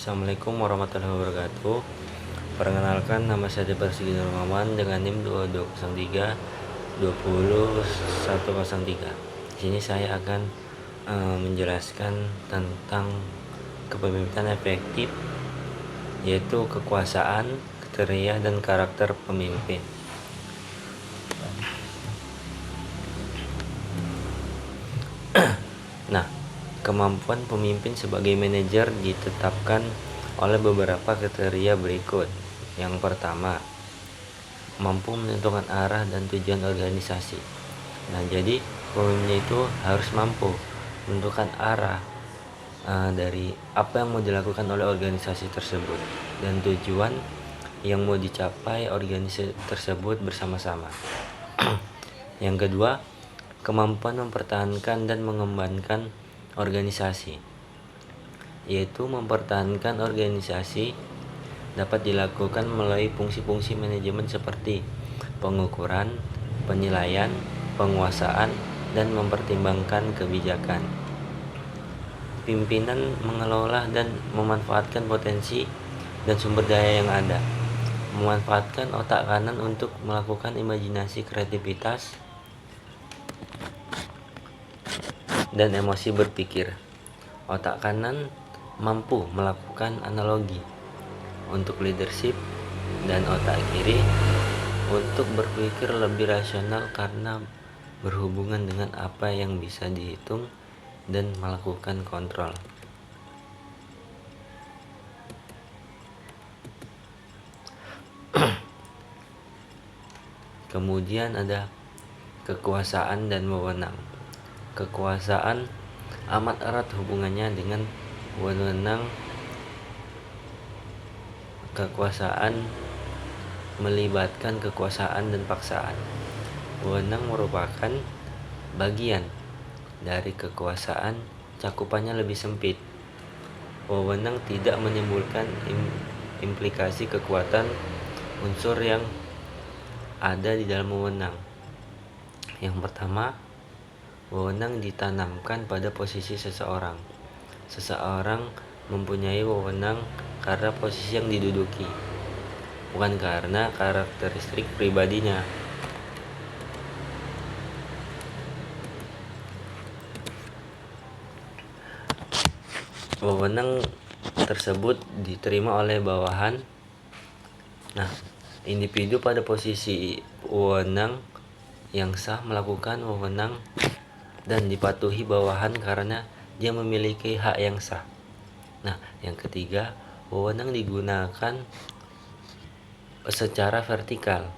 Assalamualaikum warahmatullahi wabarakatuh. Perkenalkan, nama saya Debar Siginur Maman dengan NIM 2203 20103. Di sini saya akan menjelaskan tentang kepemimpinan efektif, yaitu kekuasaan, kriteria, dan karakter pemimpin. Nah, kemampuan pemimpin sebagai manajer ditetapkan oleh beberapa kriteria berikut. Yang pertama, mampu menentukan arah dan tujuan organisasi. Nah, jadi pemimpin itu harus mampu menentukan arah dari apa yang mau dilakukan oleh organisasi tersebut dan tujuan yang mau dicapai organisasi tersebut bersama-sama. Yang kedua, kemampuan mempertahankan dan mengembangkan organisasi, yaitu mempertahankan organisasi dapat dilakukan melalui fungsi-fungsi manajemen seperti pengukuran, penilaian, penguasaan, dan mempertimbangkan kebijakan. Pimpinan mengelola dan memanfaatkan potensi dan sumber daya yang ada, memanfaatkan otak kanan untuk melakukan imajinasi, kreativitas, dan emosi berpikir. Otak kanan mampu melakukan analogi untuk leadership, dan otak kiri untuk berpikir lebih rasional karena berhubungan dengan apa yang bisa dihitung dan melakukan kontrol. Kemudian ada kekuasaan dan wewenang. Kekuasaan amat erat hubungannya dengan wewenang. Kekuasaan melibatkan kekuasaan dan paksaan. Wewenang merupakan bagian dari kekuasaan, cakupannya lebih sempit. Wewenang tidak menimbulkan implikasi kekuatan unsur yang ada di dalam wewenang. Yang pertama, wewenang ditanamkan pada posisi seseorang. Seseorang mempunyai wewenang karena posisi yang diduduki, bukan karena karakteristik pribadinya. Wewenang tersebut diterima oleh bawahan. Nah, individu pada posisi wewenang yang sah melakukan wewenang dan dipatuhi bawahan karena dia memiliki hak yang sah. Nah, yang ketiga, wewenang digunakan secara vertikal.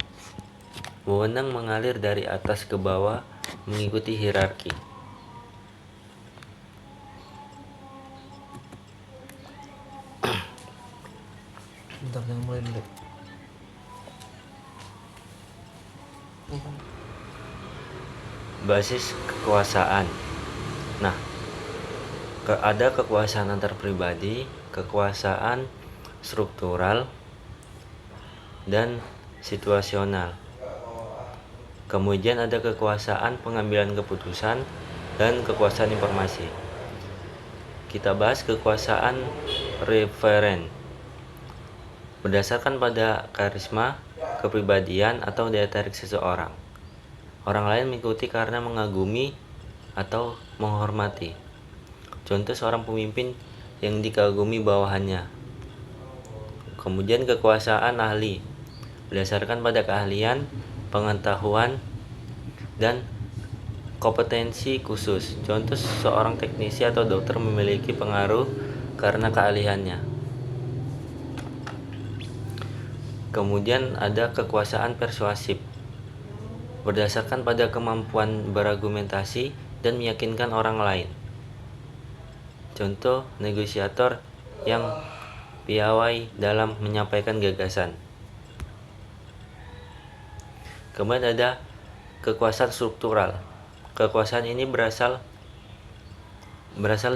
Wewenang mengalir dari atas ke bawah mengikuti hierarki. Bentar, jangan mulai dulu. Basis kekuasaan. Nah, ada kekuasaan antar pribadi, kekuasaan struktural, dan situasional. Kemudian ada kekuasaan pengambilan keputusan dan kekuasaan informasi. Kita bahas kekuasaan referen. Berdasarkan pada karisma, kepribadian, atau daya tarik seseorang. Orang lain mengikuti karena mengagumi atau menghormati. Contoh seorang pemimpin yang dikagumi bawahannya. Kemudian kekuasaan ahli, berdasarkan pada keahlian, pengetahuan, dan kompetensi khusus. Contoh seorang teknisi atau dokter memiliki pengaruh karena keahliannya. Kemudian ada kekuasaan persuasif, berdasarkan pada kemampuan berargumentasi dan meyakinkan orang lain. Contoh negosiator yang piawai dalam menyampaikan gagasan. Kemudian ada kekuasaan struktural. Kekuasaan ini berasal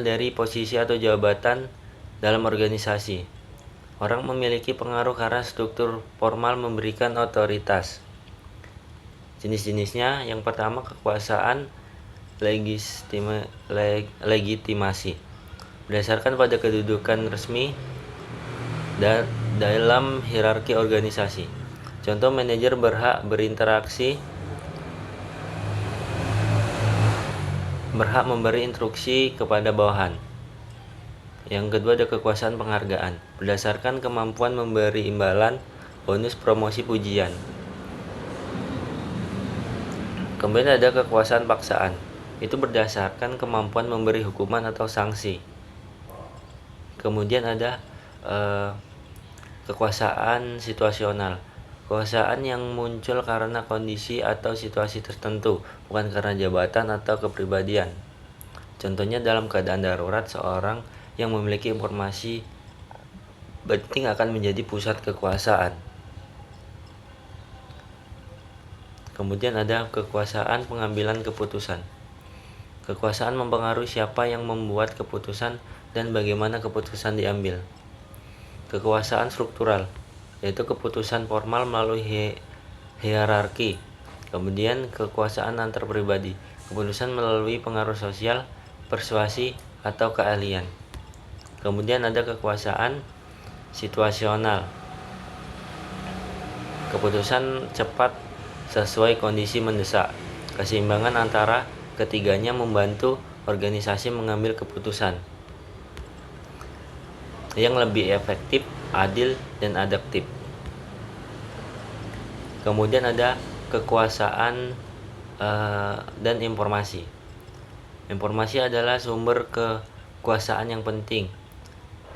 dari posisi atau jabatan dalam organisasi. Orang memiliki pengaruh karena struktur formal memberikan otoritas. Jenis-jenisnya, yang pertama kekuasaan legitimasi, berdasarkan pada kedudukan resmi dalam hierarki organisasi. Contoh, manajer berhak memberi instruksi kepada bawahan. Yang kedua ada kekuasaan penghargaan, berdasarkan kemampuan memberi imbalan, bonus, promosi, pujian. Kemudian ada kekuasaan paksaan, itu berdasarkan kemampuan memberi hukuman atau sanksi. Kemudian ada kekuasaan situasional, kekuasaan yang muncul karena kondisi atau situasi tertentu, bukan karena jabatan atau kepribadian. Contohnya dalam keadaan darurat, seorang yang memiliki informasi penting akan menjadi pusat kekuasaan. Kemudian ada kekuasaan pengambilan keputusan. Kekuasaan mempengaruhi siapa yang membuat keputusan dan bagaimana keputusan diambil. Kekuasaan struktural, yaitu keputusan formal melalui hierarki. Kemudian kekuasaan antar pribadi, keputusan melalui pengaruh sosial, persuasi, atau keahlian. Kemudian ada kekuasaan situasional, keputusan cepat sesuai kondisi mendesak. Keseimbangan antara ketiganya membantu organisasi mengambil keputusan yang lebih efektif, adil, dan adaptif. Kemudian ada kekuasaan dan informasi. Informasi adalah sumber kekuasaan yang penting.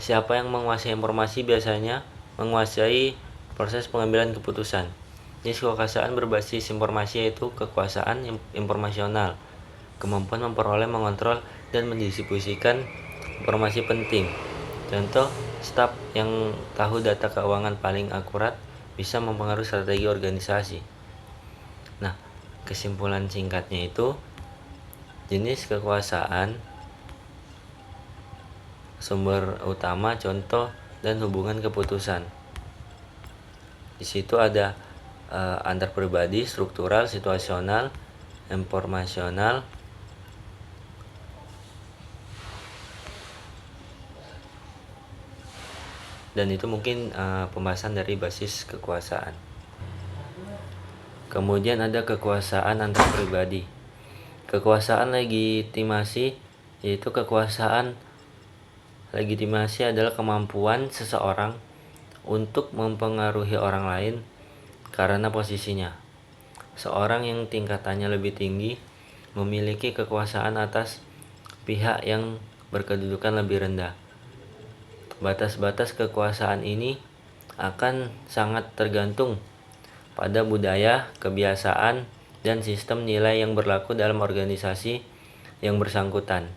Siapa yang menguasai informasi biasanya menguasai proses pengambilan keputusan. Jenis kekuasaan berbasis informasi yaitu kekuasaan informasional, kemampuan memperoleh, mengontrol, dan mendistribusikan informasi penting. Contoh, staf yang tahu data keuangan paling akurat bisa mempengaruhi strategi organisasi. Nah, kesimpulan singkatnya itu, jenis kekuasaan, sumber utama, contoh, dan hubungan keputusan. Di situ ada antar pribadi, struktural, situasional, informasional, dan itu mungkin pembahasan dari basis kekuasaan. Kemudian ada kekuasaan antar pribadi. Kekuasaan legitimasi, yaitu kekuasaan legitimasi adalah kemampuan seseorang untuk mempengaruhi orang lain karena posisinya. Seorang yang tingkatannya lebih tinggi memiliki kekuasaan atas pihak yang berkedudukan lebih rendah. Batas-batas kekuasaan ini akan sangat tergantung pada budaya, kebiasaan, dan sistem nilai yang berlaku dalam organisasi yang bersangkutan.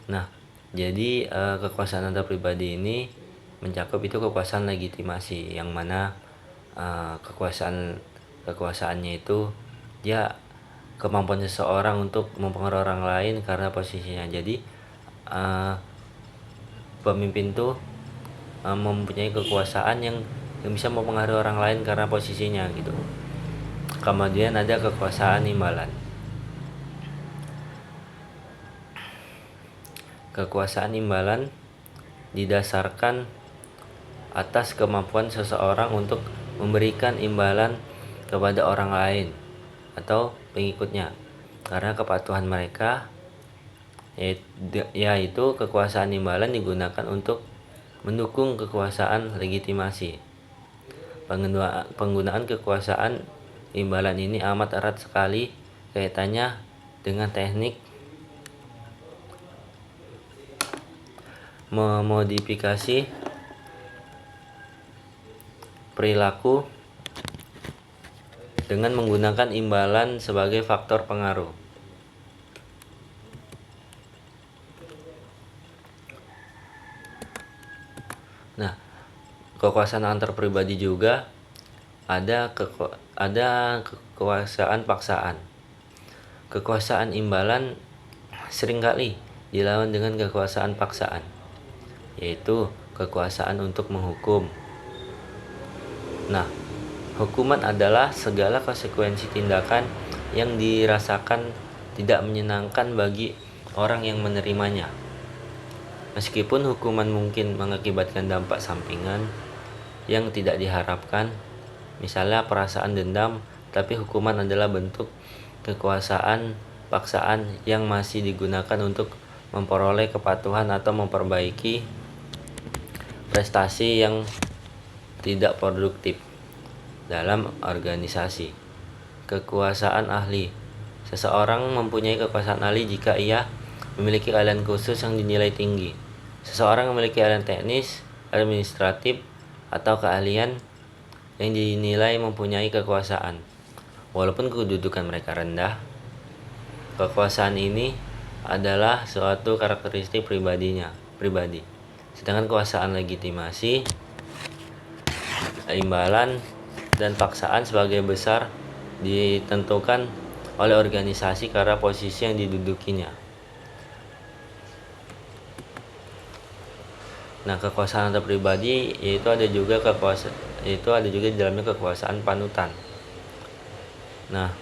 Nah, jadi kekuasaan antar pribadi ini mencakup itu kekuasaan legitimasi, yang mana kekuasaannya itu ya kemampuan seseorang untuk mempengaruhi orang lain karena posisinya. Jadi pemimpin tuh mempunyai kekuasaan yang bisa mempengaruhi orang lain karena posisinya gitu. Kemudian ada kekuasaan imbalan. Kekuasaan imbalan didasarkan atas kemampuan seseorang untuk memberikan imbalan kepada orang lain atau pengikutnya karena kepatuhan mereka, yaitu kekuasaan imbalan digunakan untuk mendukung kekuasaan legitimasi. Penggunaan kekuasaan imbalan ini amat erat sekali kaitannya dengan teknik memodifikasi perilaku dengan menggunakan imbalan sebagai faktor pengaruh. Nah, kekuasaan antar pribadi juga ada kekuasaan paksaan. Kekuasaan imbalan seringkali dilawan dengan kekuasaan paksaan, yaitu kekuasaan untuk menghukum. Nah, hukuman adalah segala konsekuensi tindakan yang dirasakan tidak menyenangkan bagi orang yang menerimanya. Meskipun hukuman mungkin mengakibatkan dampak sampingan yang tidak diharapkan, misalnya perasaan dendam, tapi hukuman adalah bentuk kekuasaan paksaan yang masih digunakan untuk memperoleh kepatuhan atau memperbaiki prestasi yang tidak produktif dalam organisasi. Kekuasaan ahli. Seseorang mempunyai kekuasaan ahli jika ia memiliki keahlian khusus yang dinilai tinggi. Seseorang memiliki keahlian teknis, administratif, atau keahlian yang dinilai mempunyai kekuasaan. Walaupun kedudukan mereka rendah, kekuasaan ini adalah suatu karakteristik pribadi. Sedangkan kekuasaan legitimasi, imbalan, dan paksaan sebagai besar ditentukan oleh organisasi karena posisi yang didudukinya. Nah, kekuasaan antar pribadi yaitu ada juga di dalamnya kekuasaan panutan. Nah,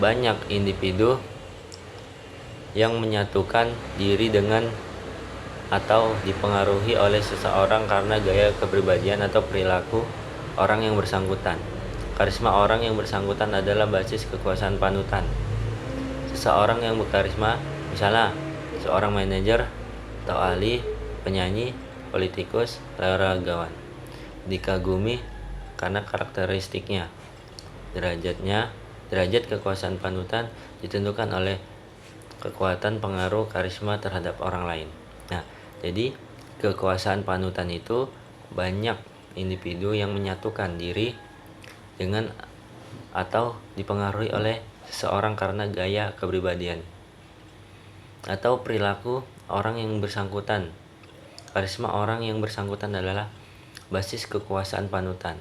banyak individu yang menyatukan diri dengan atau dipengaruhi oleh seseorang karena gaya kepribadian atau perilaku orang yang bersangkutan. Karisma orang yang bersangkutan adalah basis kekuasaan panutan. Seseorang yang berkarisma, misalnya seorang manajer atau ahli, penyanyi, politikus, olahragawan, dikagumi karena karakteristiknya. Derajat kekuasaan panutan ditentukan oleh kekuatan pengaruh karisma terhadap orang lain. Nah, jadi kekuasaan panutan itu banyak individu yang menyatukan diri dengan atau dipengaruhi oleh seseorang karena gaya kepribadian atau perilaku orang yang bersangkutan. Karisma orang yang bersangkutan adalah basis kekuasaan panutan.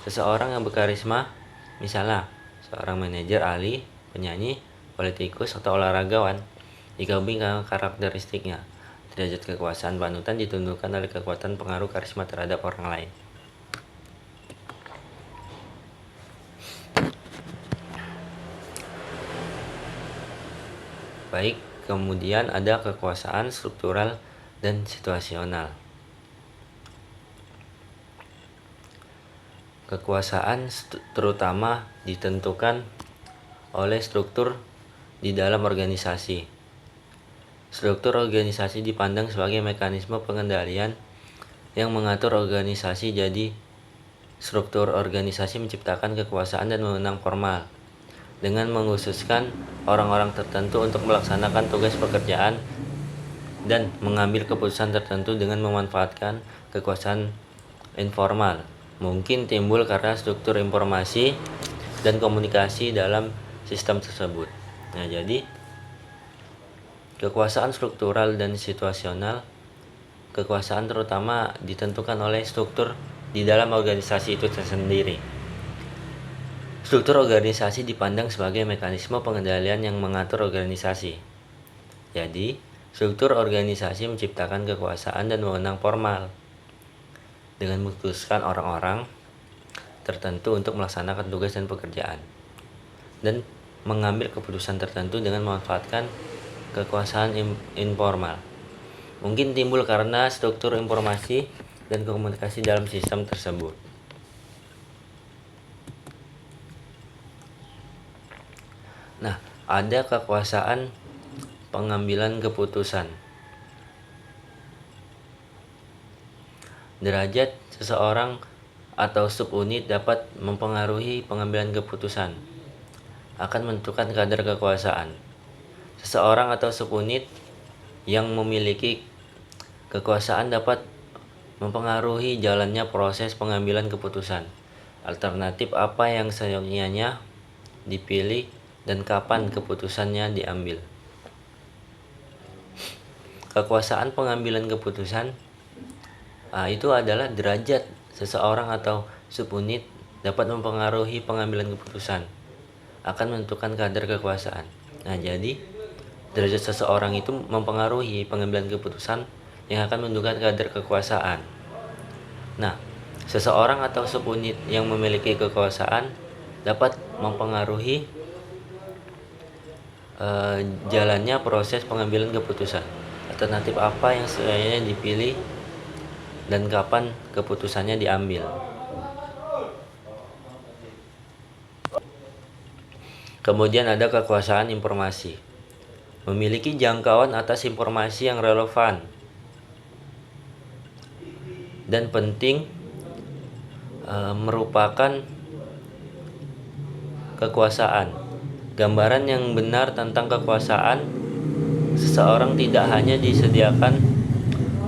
Seseorang yang berkarisma, misalnya seorang manajer, ahli, penyanyi, politikus, atau olahragawan, digabung dengan karakteristiknya. Derajat kekuasaan panutan ditentukan oleh kekuatan pengaruh karisma terhadap orang lain. Baik, kemudian ada kekuasaan struktural dan situasional. Kekuasaan terutama ditentukan oleh struktur di dalam organisasi. Struktur organisasi dipandang sebagai mekanisme pengendalian yang mengatur organisasi. Jadi, struktur organisasi menciptakan kekuasaan dan wewenang formal dengan mengkhususkan orang-orang tertentu untuk melaksanakan tugas pekerjaan dan mengambil keputusan tertentu dengan memanfaatkan kekuasaan informal. Mungkin timbul karena struktur informasi dan komunikasi dalam sistem tersebut. Nah, jadi kekuasaan struktural dan situasional. Kekuasaan terutama ditentukan oleh struktur di dalam organisasi itu tersendiri. Struktur organisasi dipandang sebagai mekanisme pengendalian yang mengatur organisasi. Jadi, struktur organisasi menciptakan kekuasaan dan wewenang formal dengan memutuskan orang-orang tertentu untuk melaksanakan tugas dan pekerjaan dan mengambil keputusan tertentu dengan memanfaatkan kekuasaan informal. Mungkin timbul karena struktur informasi dan komunikasi dalam sistem tersebut. Nah, ada kekuasaan pengambilan keputusan. Derajat seseorang atau subunit dapat mempengaruhi pengambilan keputusan, akan menentukan kadar kekuasaan. Seseorang atau subunit yang memiliki kekuasaan dapat mempengaruhi jalannya proses pengambilan keputusan. Alternatif apa yang seyogyanya dipilih dan kapan keputusannya diambil. Kekuasaan pengambilan keputusan itu adalah derajat seseorang atau subunit dapat mempengaruhi pengambilan keputusan, akan menentukan kadar kekuasaan. Nah, jadi derajat seseorang itu mempengaruhi pengambilan keputusan yang akan menentukan kadar kekuasaan. Nah, seseorang atau subunit yang memiliki kekuasaan dapat mempengaruhi jalannya proses pengambilan keputusan. alternatif apa yang sebenarnya dipilih dan kapan keputusannya diambil. Kemudian ada kekuasaan informasi. Memiliki jangkauan atas informasi yang relevan dan penting merupakan kekuasaan. Gambaran yang benar tentang kekuasaan seseorang tidak hanya disediakan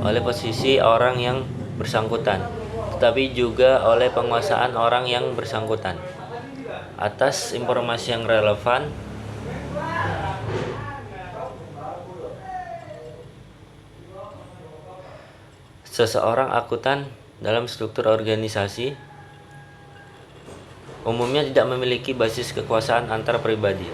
oleh posisi orang yang bersangkutan, tetapi juga oleh penguasaan orang yang bersangkutan atas informasi yang relevan seseorang akuntan dalam struktur organisasi umumnya tidak memiliki basis kekuasaan antar pribadi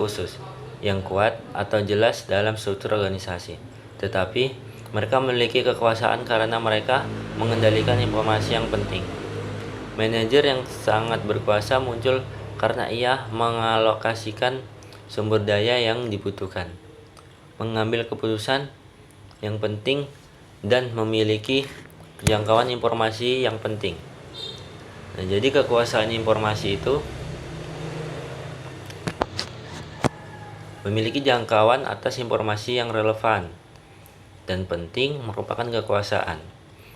khusus yang kuat atau jelas dalam struktur organisasi, tetapi mereka memiliki kekuasaan karena mereka mengendalikan informasi yang penting. Manajer yang sangat berkuasa muncul karena ia mengalokasikan sumber daya yang dibutuhkan, mengambil keputusan yang penting, dan memiliki jangkauan informasi yang penting. Nah, jadi kekuasaan informasi itu memiliki jangkauan atas informasi yang relevan dan penting merupakan kekuasaan.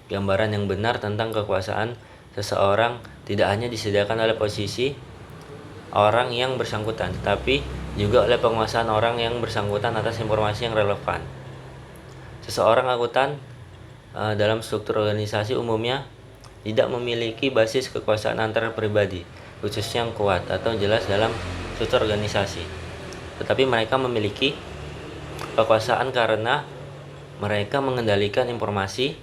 Gambaran yang benar tentang kekuasaan seseorang tidak hanya disediakan oleh posisi orang yang bersangkutan, tetapi juga oleh penguasaan orang yang bersangkutan atas informasi yang relevan. Seseorang akuntan dalam struktur organisasi umumnya tidak memiliki basis kekuasaan antar pribadi, khususnya yang kuat atau jelas dalam struktur organisasi. Tetapi mereka memiliki kekuasaan karena mereka mengendalikan informasi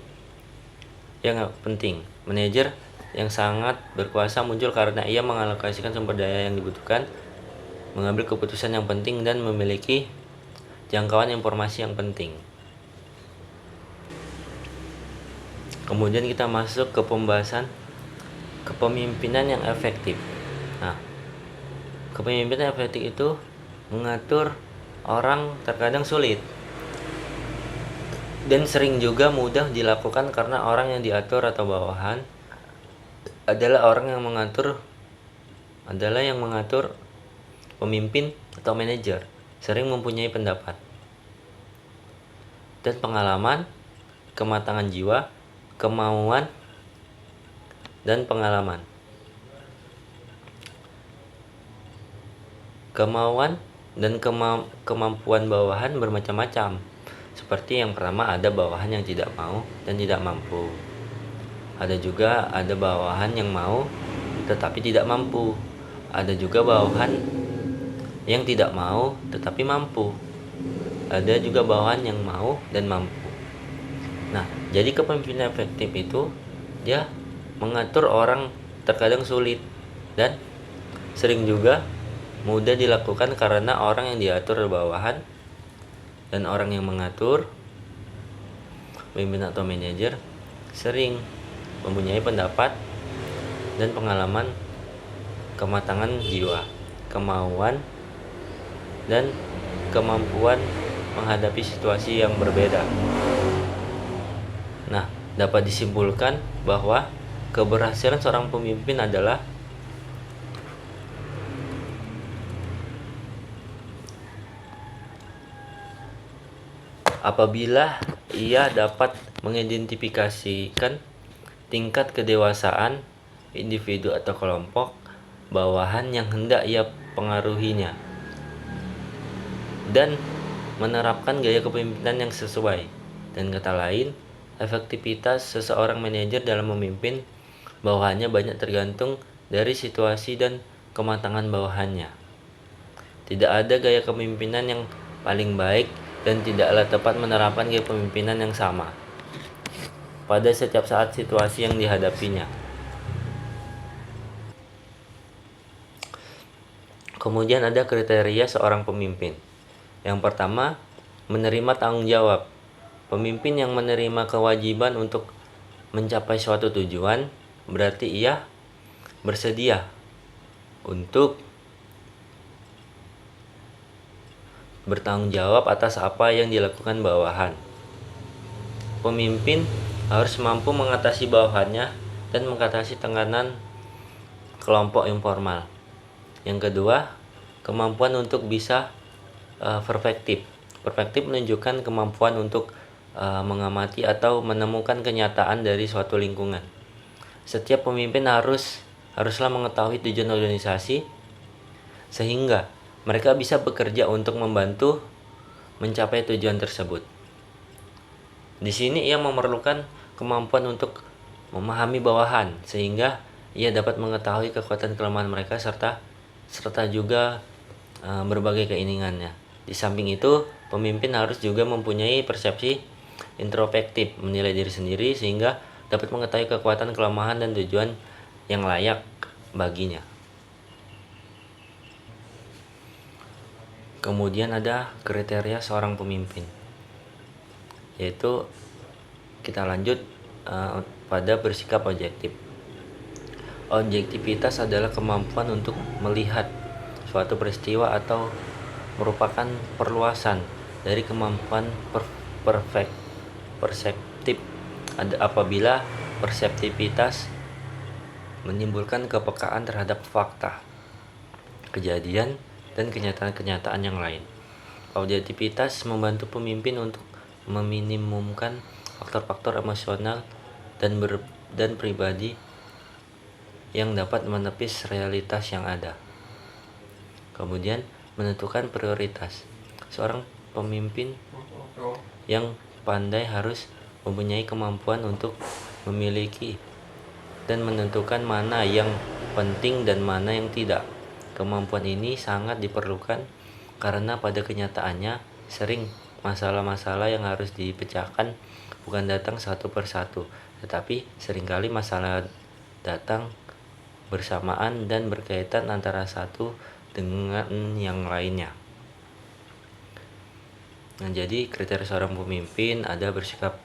yang penting. Manajer yang sangat berkuasa muncul karena ia mengalokasikan sumber daya yang dibutuhkan, mengambil keputusan yang penting, dan memiliki jangkauan informasi yang penting. Kemudian kita masuk ke pembahasan kepemimpinan yang efektif. Nah, kepemimpinan efektif itu mengatur orang terkadang sulit dan sering juga mudah dilakukan karena orang yang diatur atau bawahan adalah yang mengatur pemimpin atau manajer sering mempunyai pendapat dan pengalaman, kematangan jiwa, kemauan, dan pengalaman. Kemauan dan kemampuan bawahan bermacam-macam. Seperti yang pertama, ada bawahan yang tidak mau dan tidak mampu. Ada juga bawahan yang mau tetapi tidak mampu. Ada juga bawahan yang tidak mau tetapi mampu. Ada juga bawahan yang mau dan mampu. Nah, jadi kepemimpinan efektif itu dia mengatur orang terkadang sulit dan sering juga mudah dilakukan karena orang yang diatur bawahan dan orang yang mengatur, pemimpin atau manajer, sering mempunyai pendapat dan pengalaman, kematangan jiwa, kemauan, dan kemampuan menghadapi situasi yang berbeda. Nah, dapat disimpulkan bahwa keberhasilan seorang pemimpin adalah apabila ia dapat mengidentifikasikan tingkat kedewasaan individu atau kelompok bawahan yang hendak ia pengaruhinya dan menerapkan gaya kepemimpinan yang sesuai. Dan kata lain, efektivitas seseorang manajer dalam memimpin bawahannya banyak tergantung dari situasi dan kematangan bawahannya. Tidak ada gaya kepemimpinan yang paling baik dan tidaklah tepat menerapkan gaya kepemimpinan yang sama pada setiap saat situasi yang dihadapinya. Kemudian ada kriteria seorang pemimpin. Yang pertama, menerima tanggung jawab. Pemimpin yang menerima kewajiban untuk mencapai suatu tujuan berarti ia bersedia untuk bertanggung jawab atas apa yang dilakukan bawahan. pemimpin harus mampu mengatasi bawahannya dan mengatasi tekanan kelompok informal. Yang kedua, kemampuan untuk bisa perspektif. Perspektif menunjukkan kemampuan untuk mengamati atau menemukan kenyataan dari suatu lingkungan. Setiap pemimpin haruslah mengetahui tujuan organisasi sehingga mereka bisa bekerja untuk membantu mencapai tujuan tersebut. Di sini ia memerlukan kemampuan untuk memahami bawahan sehingga ia dapat mengetahui kekuatan kelemahan mereka serta juga berbagai keinginannya. Di samping itu, pemimpin harus juga mempunyai persepsi introspektif, menilai diri sendiri sehingga dapat mengetahui kekuatan, kelemahan, dan tujuan yang layak baginya. Kemudian ada kriteria seorang pemimpin, yaitu kita lanjut pada bersikap objektif. Objektivitas adalah kemampuan untuk melihat suatu peristiwa atau merupakan perluasan dari kemampuan perseptif. Apabila perseptivitas menimbulkan kepekaan terhadap fakta, kejadian, dan kenyataan-kenyataan yang lain. Objektivitas membantu pemimpin untuk meminimumkan faktor-faktor emosional dan pribadi yang dapat menepis realitas yang ada. Kemudian, menentukan prioritas. Seorang pemimpin yang pandai harus mempunyai kemampuan untuk memiliki dan menentukan mana yang penting dan mana yang tidak. Kemampuan ini sangat diperlukan karena pada kenyataannya sering masalah-masalah yang harus dipecahkan bukan datang satu persatu, tetapi seringkali masalah datang bersamaan dan berkaitan antara satu dengan yang lainnya. Nah, jadi kriteria seorang pemimpin ada bersikap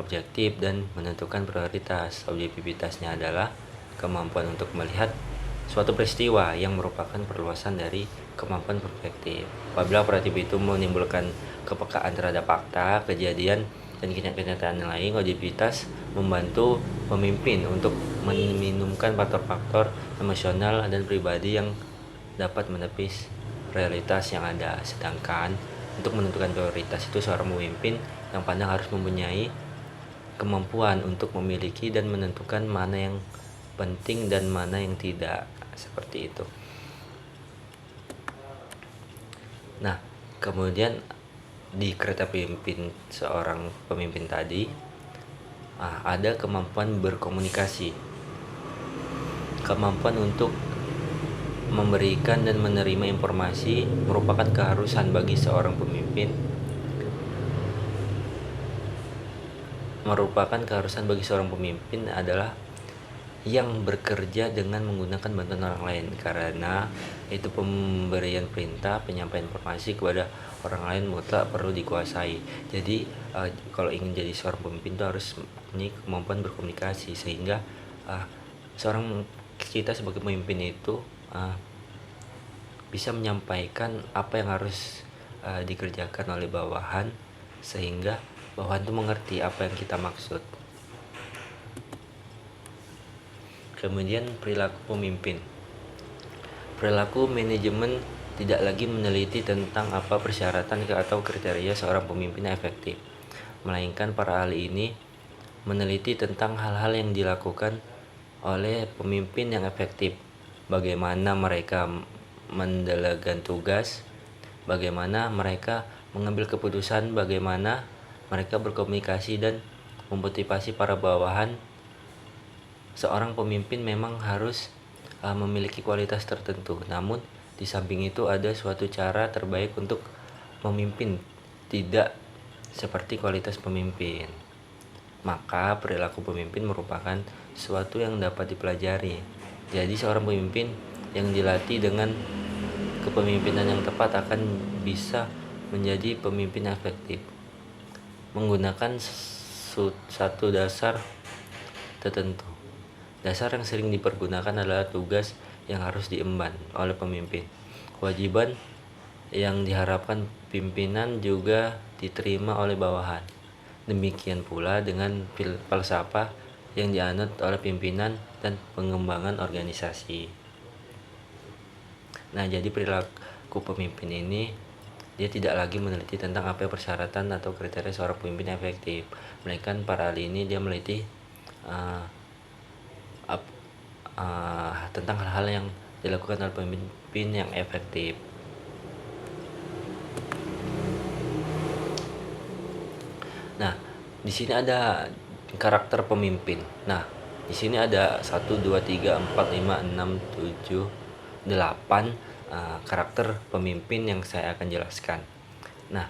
objektif dan menentukan prioritas. Objektivitasnya adalah kemampuan untuk melihat suatu peristiwa yang merupakan perluasan dari kemampuan perspektif. Apabila perspektif itu menimbulkan kepekaan terhadap fakta, kejadian, dan kenyataan yang lain, objektivitas membantu pemimpin untuk meminimumkan faktor-faktor emosional dan pribadi yang dapat menepis realitas yang ada. Sedangkan untuk menentukan prioritas itu seorang pemimpin yang pandai harus mempunyai kemampuan untuk memiliki dan menentukan mana yang penting dan mana yang tidak, seperti itu. Nah, kemudian di kriteria seorang pemimpin tadi ada kemampuan berkomunikasi, kemampuan untuk memberikan dan menerima informasi merupakan keharusan bagi seorang pemimpin. Adalah yang bekerja dengan menggunakan bantuan orang lain, karena itu pemberian perintah, penyampaian informasi kepada orang lain mutlak perlu dikuasai. Jadi kalau ingin jadi seorang pemimpin itu harus mempunyai kemampuan berkomunikasi sehingga kita sebagai pemimpin itu bisa menyampaikan apa yang harus dikerjakan oleh bawahan sehingga bawahan itu mengerti apa yang kita maksud. Kemudian perilaku pemimpin. Perilaku manajemen tidak lagi meneliti tentang apa persyaratan atau kriteria seorang pemimpin efektif, melainkan para ahli ini meneliti tentang hal-hal yang dilakukan oleh pemimpin yang efektif, bagaimana mereka mendelegasikan tugas, bagaimana mereka mengambil keputusan, bagaimana mereka berkomunikasi dan memotivasi para bawahan. Seorang pemimpin memang harus memiliki kualitas tertentu, namun di samping itu ada suatu cara terbaik untuk memimpin, tidak seperti kualitas pemimpin. Maka perilaku pemimpin merupakan sesuatu yang dapat dipelajari. Jadi seorang pemimpin yang dilatih dengan kepemimpinan yang tepat akan bisa menjadi pemimpin efektif, menggunakan satu dasar tertentu. Dasar yang sering dipergunakan adalah tugas yang harus diemban oleh pemimpin. Kewajiban yang diharapkan pimpinan juga diterima oleh bawahan. Demikian pula dengan falsafah yang dianut oleh pimpinan dan pengembangan organisasi. Nah, jadi perilaku pemimpin ini dia tidak lagi meneliti tentang apa persyaratan atau kriteria seorang pemimpin yang efektif, melainkan pada hal ini dia meneliti tentang hal-hal yang dilakukan oleh pemimpin yang efektif. Nah, di sini ada karakter pemimpin. Nah, di sini ada 1 2 3 4 5 6 7 8 karakter pemimpin yang saya akan jelaskan. Nah,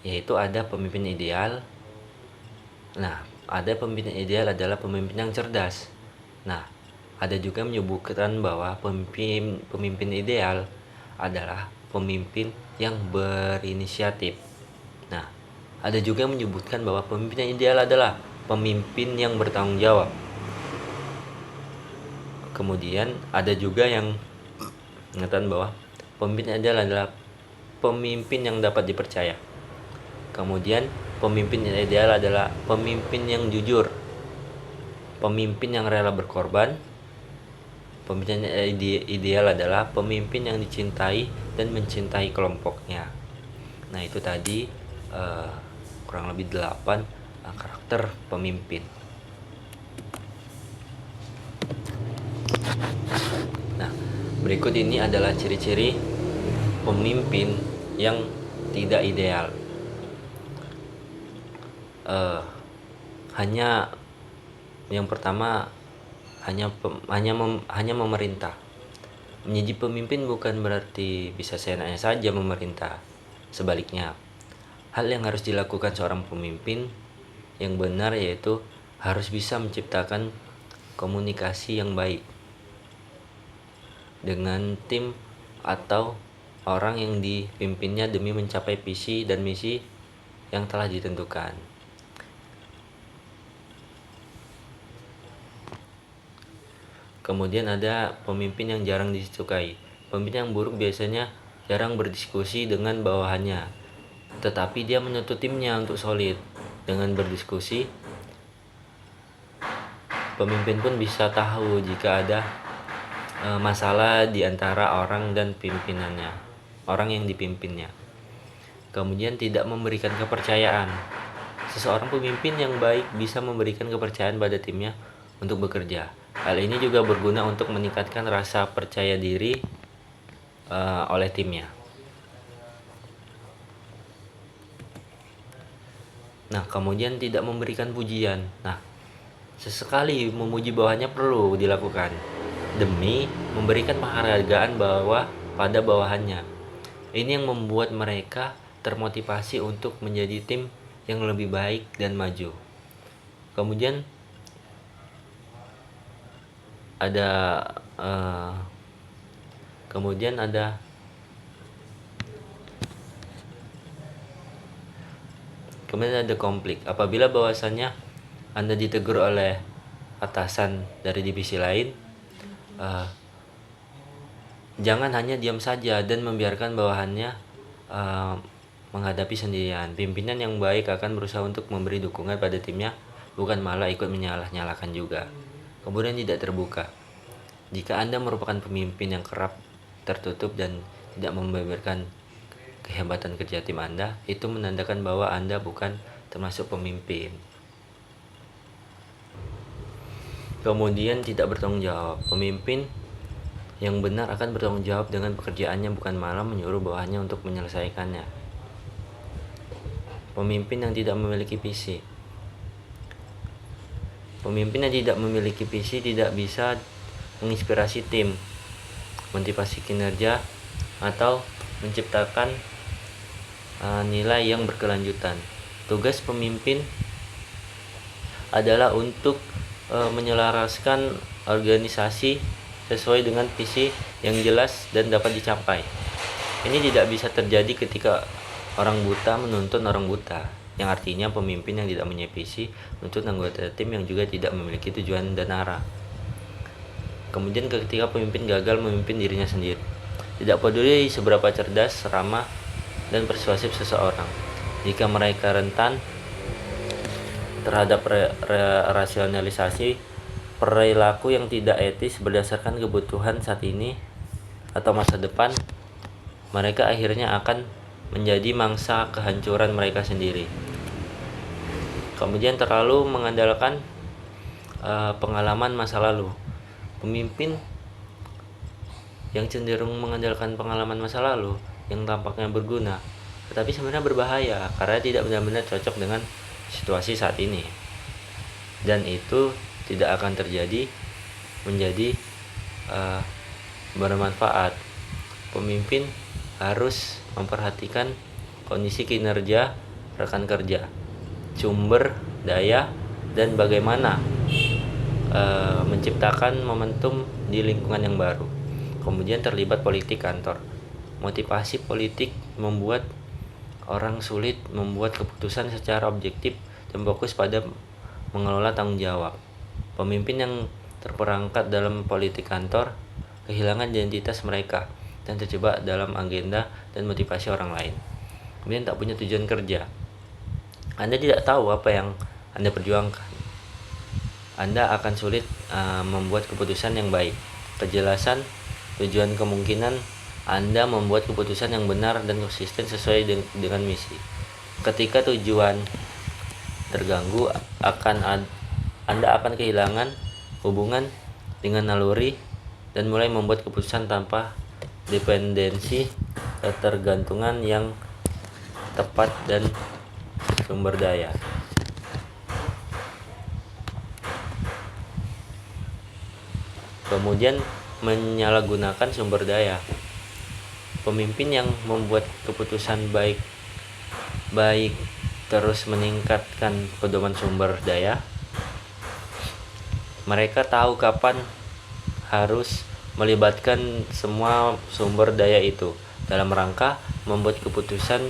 yaitu ada pemimpin ideal. Nah, ada pemimpin ideal adalah pemimpin yang cerdas. Nah, ada juga menyebutkan bahwa pemimpin ideal adalah pemimpin yang berinisiatif. Nah, ada juga yang menyebutkan bahwa pemimpin yang ideal adalah pemimpin yang bertanggung jawab. Kemudian ada juga yang mengatakan bahwa pemimpin yang ideal adalah pemimpin yang dapat dipercaya. Kemudian pemimpin yang ideal adalah pemimpin yang jujur, pemimpin yang rela berkorban. Pemimpin yang ideal adalah pemimpin yang dicintai dan mencintai kelompoknya. Nah, itu tadi kurang lebih 8 karakter pemimpin. Nah, berikut ini adalah ciri-ciri pemimpin yang tidak ideal. Yang pertama hanya memerintah. Menjadi pemimpin bukan berarti bisa seenaknya saja memerintah. Sebaliknya, hal yang harus dilakukan seorang pemimpin yang benar yaitu harus bisa menciptakan komunikasi yang baik dengan tim atau orang yang dipimpinnya demi mencapai visi dan misi yang telah ditentukan. Kemudian ada pemimpin yang jarang disukai. Pemimpin yang buruk biasanya jarang berdiskusi dengan bawahannya, tetapi dia menuntut timnya untuk solid. Dengan berdiskusi, pemimpin pun bisa tahu jika ada masalah di antara orang dan pimpinannya, orang yang dipimpinnya. Kemudian tidak memberikan kepercayaan. Seseorang pemimpin yang baik bisa memberikan kepercayaan pada timnya untuk bekerja. Hal ini juga berguna untuk meningkatkan rasa percaya diri oleh timnya. Nah, kemudian tidak memberikan pujian. Nah, sesekali memuji bawahannya perlu dilakukan demi memberikan penghargaan pada bawahannya. Ini yang membuat mereka termotivasi untuk menjadi tim yang lebih baik dan maju. Kemudian ada konflik. Apabila bahwasannya Anda ditegur oleh atasan dari divisi lain, jangan hanya diam saja dan membiarkan bawahannya menghadapi sendirian. Pimpinan yang baik akan berusaha untuk memberi dukungan pada timnya, bukan malah ikut menyalah-nyalahkan juga. Kemudian tidak terbuka. Jika Anda merupakan pemimpin yang kerap tertutup dan tidak membeberkan kehebatan kerja tim Anda, itu menandakan bahwa Anda bukan termasuk pemimpin. Kemudian tidak bertanggung jawab. Pemimpin yang benar akan bertanggung jawab dengan pekerjaannya, bukan malah menyuruh bawahannya untuk menyelesaikannya. Pemimpin yang tidak memiliki visi. Pemimpin yang tidak memiliki visi tidak bisa menginspirasi tim, motivasi kinerja, atau menciptakan nilai yang berkelanjutan. Tugas pemimpin adalah untuk menyelaraskan organisasi sesuai dengan visi yang jelas dan dapat dicapai. Ini tidak bisa terjadi ketika orang buta menuntun orang buta, yang artinya pemimpin yang tidak punya visi menuntut anggota tim yang juga tidak memiliki tujuan dan arah. Kemudian ketika pemimpin gagal memimpin dirinya sendiri, tidak peduli seberapa cerdas, ramah, dan persuasif seseorang, jika mereka rentan terhadap rasionalisasi perilaku yang tidak etis berdasarkan kebutuhan saat ini atau masa depan, mereka akhirnya akan menjadi mangsa kehancuran mereka sendiri. Kemudian terlalu mengandalkan pengalaman masa lalu. Pemimpin yang cenderung mengandalkan pengalaman masa lalu yang tampaknya berguna, tetapi sebenarnya berbahaya karena tidak benar-benar cocok dengan situasi saat ini. Dan itu tidak akan menjadi bermanfaat. Pemimpin harus memperhatikan kondisi kinerja rekan kerja, sumber daya, dan bagaimana menciptakan momentum di lingkungan yang baru. Kemudian terlibat politik kantor. Motivasi politik membuat orang sulit membuat keputusan secara objektif dan fokus pada mengelola tanggung jawab. Pemimpin yang terperangkap dalam politik kantor kehilangan identitas mereka dan terjebak dalam agenda dan motivasi orang lain. Kemudian tak punya tujuan kerja. Anda tidak tahu apa yang Anda perjuangkan. Anda akan sulit membuat keputusan yang baik. Kejelasan tujuan kemungkinan Anda membuat keputusan yang benar dan konsisten sesuai dengan misi. Ketika tujuan terganggu, Anda akan kehilangan hubungan dengan naluri dan mulai membuat keputusan tanpa dependensi, ketergantungan yang tepat, dan sumber daya. Kemudian menyalahgunakan sumber daya. Pemimpin yang membuat keputusan baik terus meningkatkan pedoman sumber daya. Mereka tahu kapan harus melibatkan semua sumber daya itu dalam rangka membuat keputusan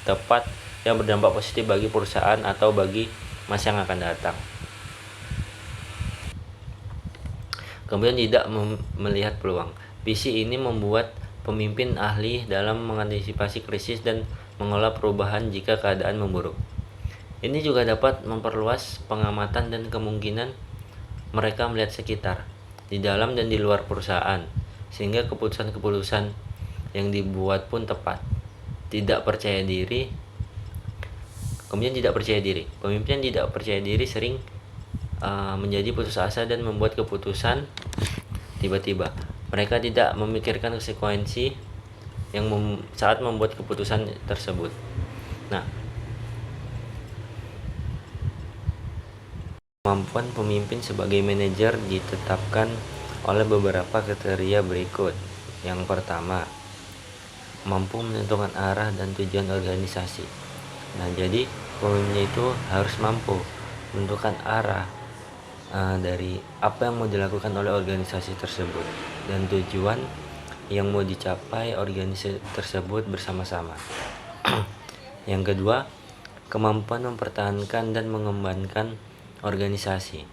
tepat yang berdampak positif bagi perusahaan atau bagi masa yang akan datang. Kemudian tidak melihat peluang. Visi ini membuat pemimpin ahli dalam mengantisipasi krisis dan mengolah perubahan jika keadaan memburuk. Ini juga dapat memperluas pengamatan dan kemungkinan mereka melihat sekitar, di dalam dan di luar perusahaan, sehingga keputusan-keputusan yang dibuat pun tepat. Tidak percaya diri. Kemudian tidak percaya diri. Pemimpin yang tidak percaya diri sering menjadi putus asa dan membuat keputusan tiba-tiba. Mereka tidak memikirkan konsekuensi yang saat membuat keputusan tersebut. Nah, kemampuan pemimpin sebagai manajer ditetapkan oleh beberapa kriteria berikut. Yang pertama, mampu menentukan arah dan tujuan organisasi. Nah, jadi pemimpin itu harus mampu menentukan arah dari apa yang mau dilakukan oleh organisasi tersebut dan tujuan yang mau dicapai organisasi tersebut bersama-sama. Yang kedua, kemampuan mempertahankan dan mengembangkan organisasi,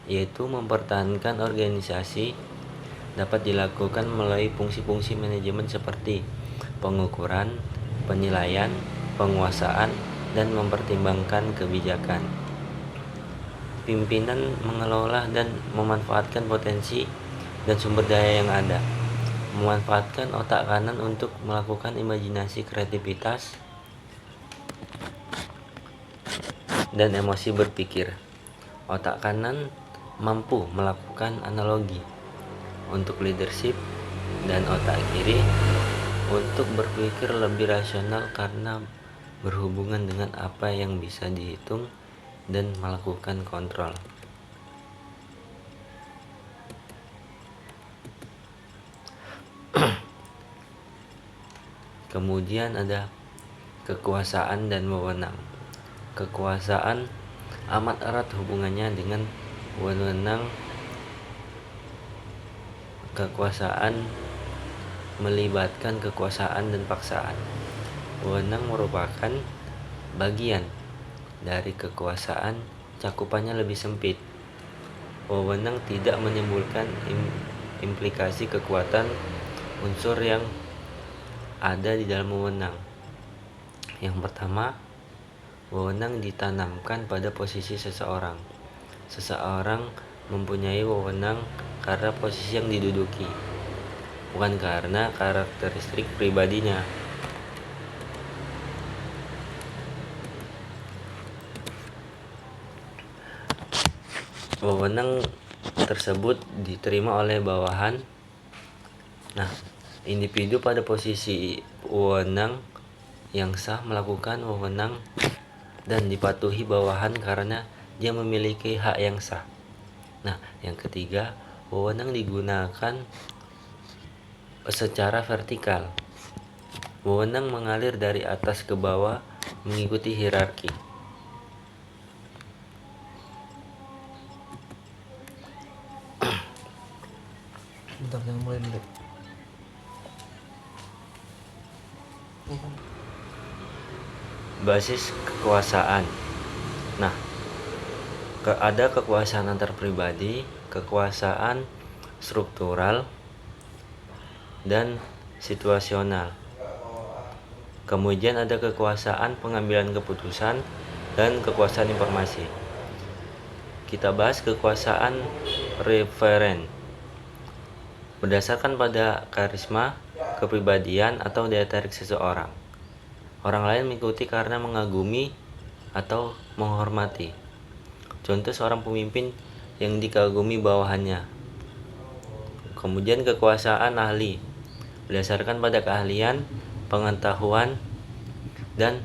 yaitu mempertahankan organisasi dapat dilakukan melalui fungsi-fungsi manajemen seperti pengukuran, penilaian, penguasaan, dan mempertimbangkan kebijakan. Pimpinan mengelola dan memanfaatkan potensi dan sumber daya yang ada, memanfaatkan otak kanan untuk melakukan imajinasi, kreativitas, dan emosi berpikir. Otak kanan mampu melakukan analogi untuk leadership dan otak kiri untuk berpikir lebih rasional karena berhubungan dengan apa yang bisa dihitung dan melakukan kontrol. Kemudian ada kekuasaan dan wewenang. Kekuasaan amat erat hubungannya dengan wewenang. Kekuasaan melibatkan kekuasaan dan paksaan. Wewenang merupakan bagian dari kekuasaan, cakupannya lebih sempit. Wewenang tidak menimbulkan implikasi kekuatan unsur yang ada di dalam wewenang. Yang pertama, wewenang ditanamkan pada posisi seseorang. Seseorang mempunyai wewenang karena posisi yang diduduki, bukan karena karakteristik pribadinya. Wewenang tersebut diterima oleh bawahan. Nah, individu pada posisi wewenang yang sah melakukan wewenang dan dipatuhi bawahan karena dia memiliki hak yang sah. Nah, yang ketiga, wewenang digunakan secara vertikal. Wewenang mengalir dari atas ke bawah mengikuti hierarki. Bentar, jangan mulai dulu. Basis kekuasaan. Nah, ada kekuasaan antar pribadi, kekuasaan struktural, dan situasional. Kemudian ada kekuasaan pengambilan keputusan dan kekuasaan informasi. Kita bahas kekuasaan referen. Berdasarkan pada karisma, kepribadian, atau daya tarik seseorang. Orang lain mengikuti karena mengagumi atau menghormati. Contoh seorang pemimpin yang dikagumi bawahannya. Kemudian kekuasaan ahli. Berdasarkan pada keahlian, pengetahuan, dan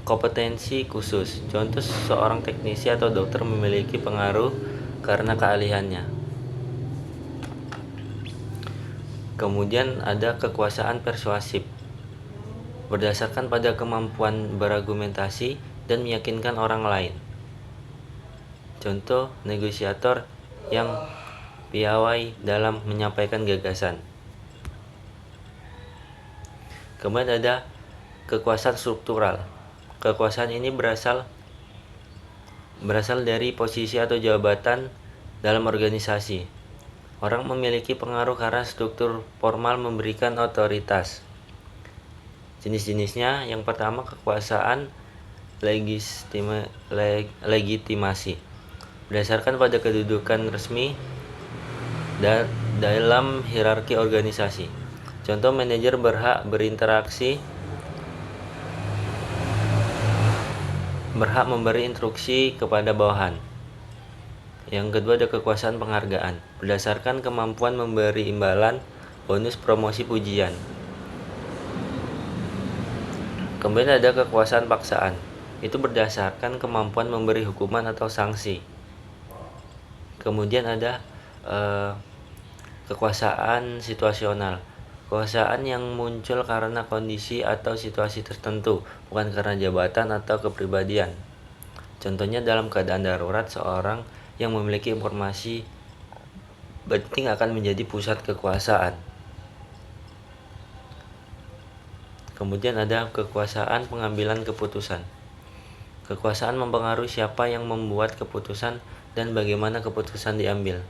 kompetensi khusus. Contoh seorang teknisi atau dokter memiliki pengaruh karena keahliannya. Kemudian ada kekuasaan persuasif. Berdasarkan pada kemampuan berargumentasi dan meyakinkan orang lain. Contoh negosiator yang piawai dalam menyampaikan gagasan. Kemudian ada kekuasaan struktural. Kekuasaan ini berasal dari posisi atau jabatan dalam organisasi. Orang memiliki pengaruh karena struktur formal memberikan otoritas. Jenis-jenisnya, yang pertama kekuasaan legitimasi. Berdasarkan pada kedudukan resmi dalam hierarki organisasi. Contoh manajer berhak memberi instruksi kepada bawahan. Yang kedua ada kekuasaan penghargaan. Berdasarkan kemampuan memberi imbalan, bonus, promosi, pujian. Kemudian ada kekuasaan paksaan. Itu berdasarkan kemampuan memberi hukuman atau sanksi. Kemudian ada kekuasaan situasional. Kekuasaan yang muncul karena kondisi atau situasi tertentu, bukan karena jabatan atau kepribadian. Contohnya dalam keadaan darurat, seorang yang memiliki informasi penting akan menjadi pusat kekuasaan. Kemudian ada kekuasaan pengambilan keputusan. Kekuasaan mempengaruhi siapa yang membuat keputusan dan bagaimana keputusan diambil.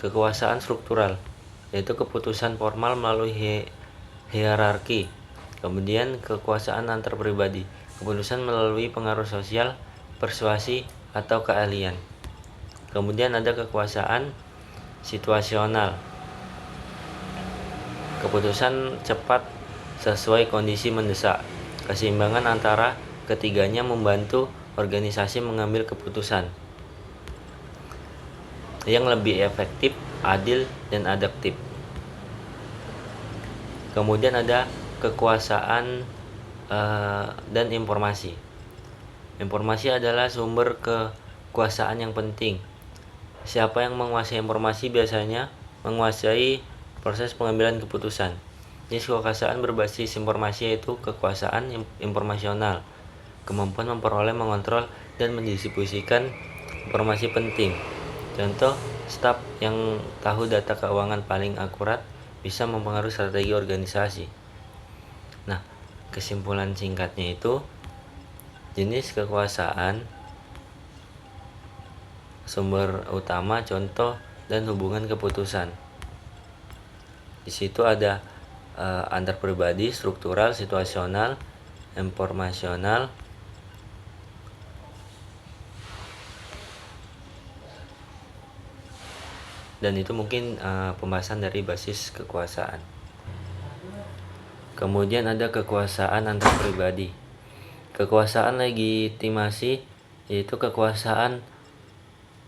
Kekuasaan struktural, yaitu keputusan formal melalui hierarki. Kemudian kekuasaan antar pribadi, keputusan melalui pengaruh sosial, persuasi, atau keahlian. Kemudian ada kekuasaan situasional. Keputusan cepat sesuai kondisi mendesak. Keseimbangan antara ketiganya membantu organisasi mengambil keputusan yang lebih efektif, adil, dan adaptif. Kemudian ada kekuasaan dan informasi. Informasi adalah sumber kekuasaan yang penting. Siapa yang menguasai informasi biasanya menguasai proses pengambilan keputusan. Jenis kekuasaan berbasis informasi yaitu kekuasaan informasional, kemampuan memperoleh, mengontrol, dan mendistribusikan informasi penting. Contoh, staf yang tahu data keuangan paling akurat bisa mempengaruhi strategi organisasi. Nah, kesimpulan singkatnya itu, jenis kekuasaan, sumber utama, contoh, dan hubungan keputusan. Di situ ada antar pribadi, struktural, situasional, informasional, dan itu mungkin pembahasan dari basis kekuasaan. Kemudian ada kekuasaan antar pribadi. Kekuasaan legitimasi, yaitu kekuasaan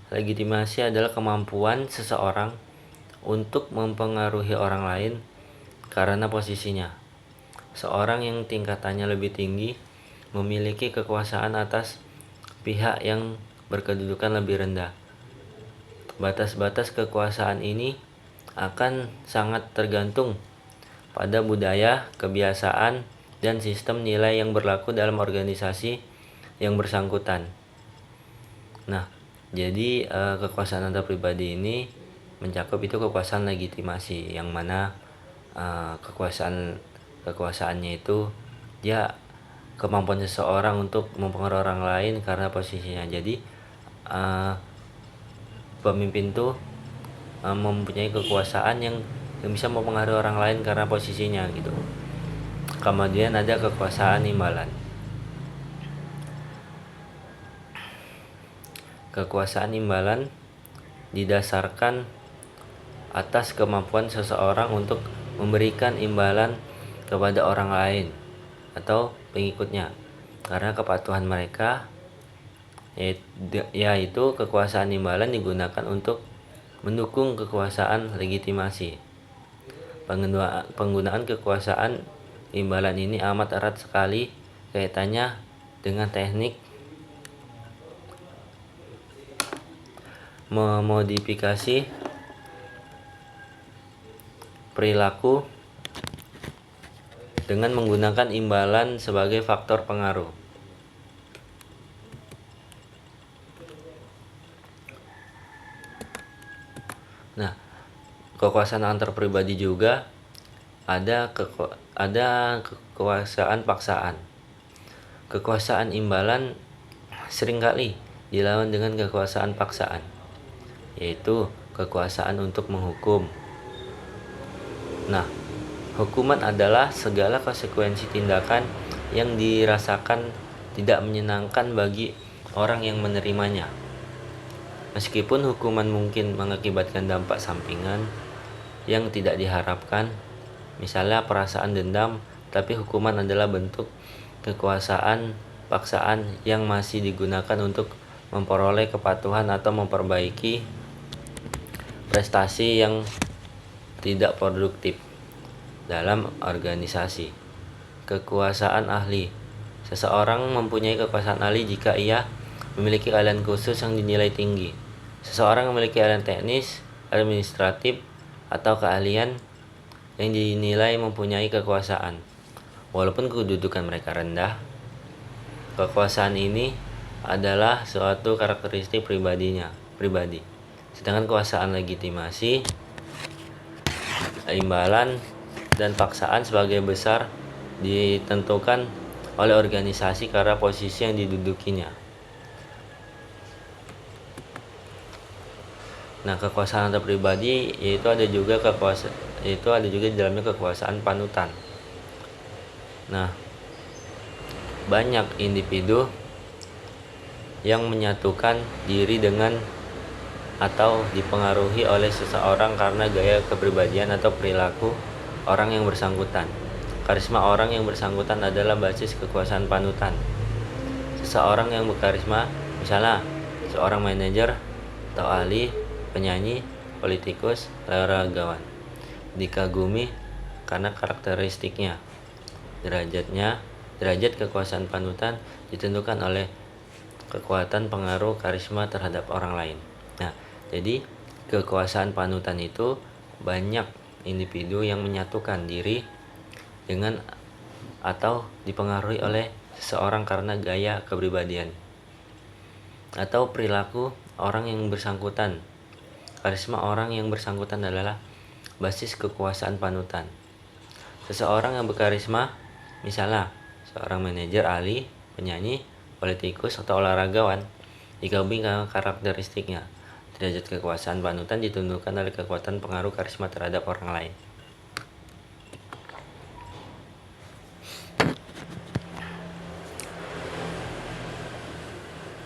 legitimasi adalah kemampuan seseorang untuk mempengaruhi orang lain karena posisinya. Seorang yang tingkatannya lebih tinggi memiliki kekuasaan atas pihak yang berkedudukan lebih rendah. Batas-batas kekuasaan ini akan sangat tergantung pada budaya, kebiasaan, dan sistem nilai yang berlaku dalam organisasi yang bersangkutan. Nah, jadi kekuasaan antar pribadi ini mencakup itu kekuasaan legitimasi, yang mana kekuasaannya itu ya kemampuan seseorang untuk mempengaruhi orang lain karena posisinya. Jadi pemimpin tuh mempunyai kekuasaan yang bisa mempengaruhi orang lain karena posisinya gitu. Kemudian ada kekuasaan imbalan. Kekuasaan imbalan didasarkan atas kemampuan seseorang untuk memberikan imbalan kepada orang lain atau pengikutnya karena kepatuhan mereka, yaitu kekuasaan imbalan digunakan untuk mendukung kekuasaan legitimasi. Penggunaan kekuasaan imbalan ini amat erat sekali kaitannya dengan teknik memodifikasi perilaku dengan menggunakan imbalan sebagai faktor pengaruh. Nah, kekuasaan antar pribadi juga ada kekuasaan paksaan. Kekuasaan imbalan seringkali dilawan dengan kekuasaan paksaan, yaitu kekuasaan untuk menghukum. Nah, hukuman adalah segala konsekuensi tindakan yang dirasakan tidak menyenangkan bagi orang yang menerimanya. Meskipun hukuman mungkin mengakibatkan dampak sampingan yang tidak diharapkan, misalnya perasaan dendam, tapi hukuman adalah bentuk kekuasaan paksaan yang masih digunakan untuk memperoleh kepatuhan atau memperbaiki prestasi yang tidak produktif dalam organisasi. Kekuasaan ahli. Seseorang mempunyai kekuasaan ahli jika ia memiliki keahlian khusus yang dinilai tinggi. Seseorang memiliki keahlian teknis, administratif, atau keahlian yang dinilai mempunyai kekuasaan. Walaupun kedudukan mereka rendah, kekuasaan ini adalah suatu karakteristik pribadi. Sedangkan kekuasaan legitimasi, imbalan, dan paksaan sebagai besar ditentukan oleh organisasi karena posisi yang didudukinya. Nah, kekuasaan antar pribadi ada juga di dalamnya kekuasaan panutan. Nah, banyak individu yang menyatukan diri dengan atau dipengaruhi oleh seseorang karena gaya kepribadian atau perilaku orang yang bersangkutan. Karisma orang yang bersangkutan adalah basis kekuasaan panutan. Seseorang yang berkarisma, misalnya seorang manajer atau ahli, penyanyi, politikus, olahragawan, dikagumi karena karakteristiknya. Derajat kekuasaan panutan ditentukan oleh kekuatan pengaruh karisma terhadap orang lain. Nah, jadi kekuasaan panutan itu banyak individu yang menyatukan diri dengan atau dipengaruhi oleh seseorang karena gaya kepribadian atau perilaku orang yang bersangkutan. Karisma orang yang bersangkutan adalah basis kekuasaan panutan. Seseorang yang berkarisma, misalnya seorang manajer, ahli, penyanyi, politikus, atau olahragawan, digabung dengan karakteristiknya. Derajat kekuasaan panutan ditentukan oleh kekuatan pengaruh karisma terhadap orang lain.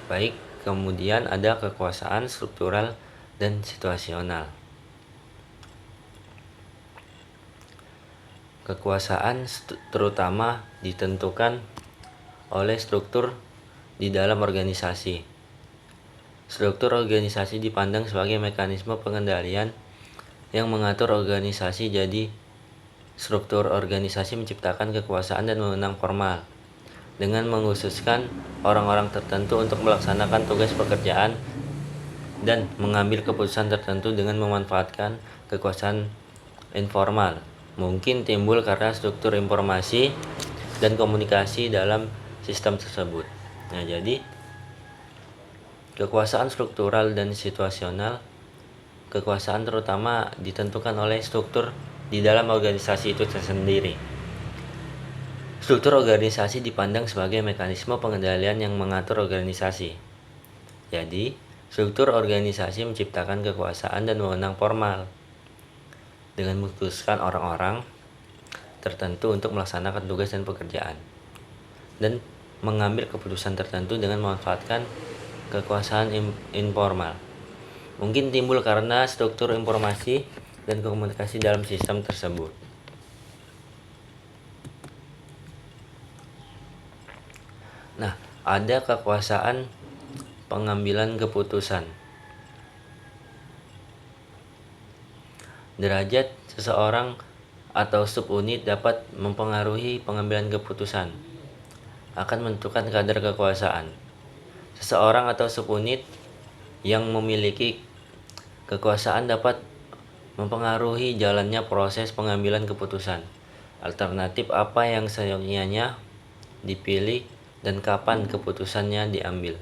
Baik, kemudian ada kekuasaan struktural dan situasional. kekuasaan terutama ditentukan oleh struktur di dalam organisasi. Struktur organisasi dipandang sebagai mekanisme pengendalian yang mengatur organisasi. Jadi, struktur organisasi menciptakan kekuasaan dan wewenang formal dengan mengkhususkan orang-orang tertentu untuk melaksanakan tugas pekerjaan dan mengambil keputusan tertentu dengan memanfaatkan kekuasaan informal. Mungkin timbul karena struktur informasi dan komunikasi dalam sistem tersebut. Nah, jadi kekuasaan struktural dan situasional. Kekuasaan terutama ditentukan oleh struktur di dalam organisasi itu tersendiri. Struktur organisasi dipandang sebagai mekanisme pengendalian yang mengatur organisasi. Jadi, struktur organisasi menciptakan kekuasaan dan wewenang formal dengan memutuskan orang-orang tertentu untuk melaksanakan tugas dan pekerjaan dan mengambil keputusan tertentu dengan memanfaatkan kekuasaan informal. Mungkin timbul karena struktur informasi dan komunikasi dalam sistem tersebut. Nah, ada kekuasaan pengambilan keputusan. Derajat seseorang atau subunit dapat mempengaruhi pengambilan keputusan, akan menentukan kadar kekuasaan. Seseorang atau subunit yang memiliki kekuasaan dapat mempengaruhi jalannya proses pengambilan keputusan. Alternatif apa yang seyogyanya dipilih dan kapan keputusannya diambil.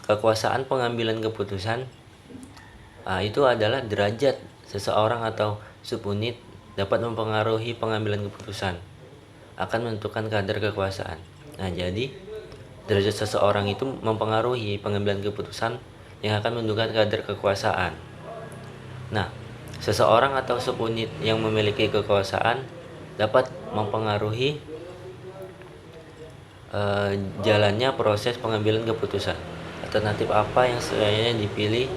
Kekuasaan pengambilan keputusan itu adalah derajat seseorang atau subunit dapat mempengaruhi pengambilan keputusan, akan menentukan kadar kekuasaan. Nah, jadi derajat seseorang itu mempengaruhi pengambilan keputusan yang akan menentukan kadar kekuasaan. Nah, seseorang atau subunit yang memiliki kekuasaan dapat mempengaruhi jalannya proses pengambilan keputusan. Alternatif apa yang seyogyanya dipilih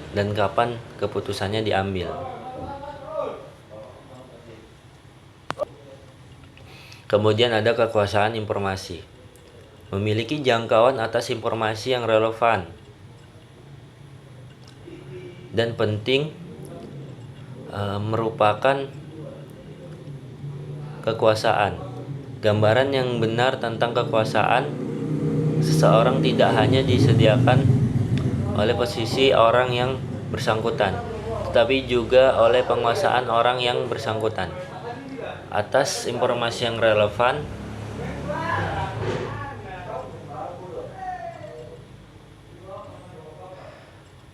dan kapan keputusannya diambil. Kemudian ada kekuasaan informasi. Memiliki jangkauan atas informasi yang relevan dan penting merupakan kekuasaan. Gambaran yang benar tentang kekuasaan seseorang tidak hanya disediakan oleh posisi orang yang bersangkutan, tetapi juga oleh penguasaan orang yang bersangkutan atas informasi yang relevan.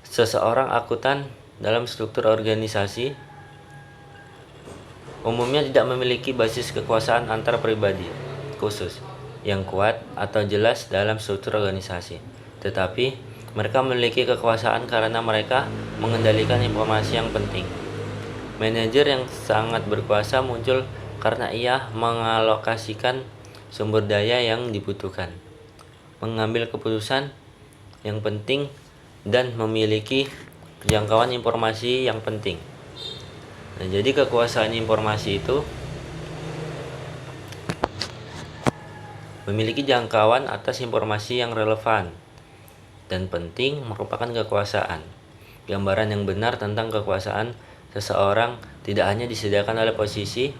Seseorang akuntan dalam struktur organisasi umumnya tidak memiliki basis kekuasaan antar pribadi khusus yang kuat atau jelas dalam struktur organisasi, tetapi mereka memiliki kekuasaan karena mereka mengendalikan informasi yang penting. Manajer yang sangat berkuasa muncul karena ia mengalokasikan sumber daya yang dibutuhkan, mengambil keputusan yang penting, dan memiliki jangkauan informasi yang penting. Nah, jadi kekuasaan informasi itu memiliki jangkauan atas informasi yang relevan dan penting merupakan kekuasaan. Gambaran yang benar tentang kekuasaan seseorang tidak hanya disediakan oleh posisi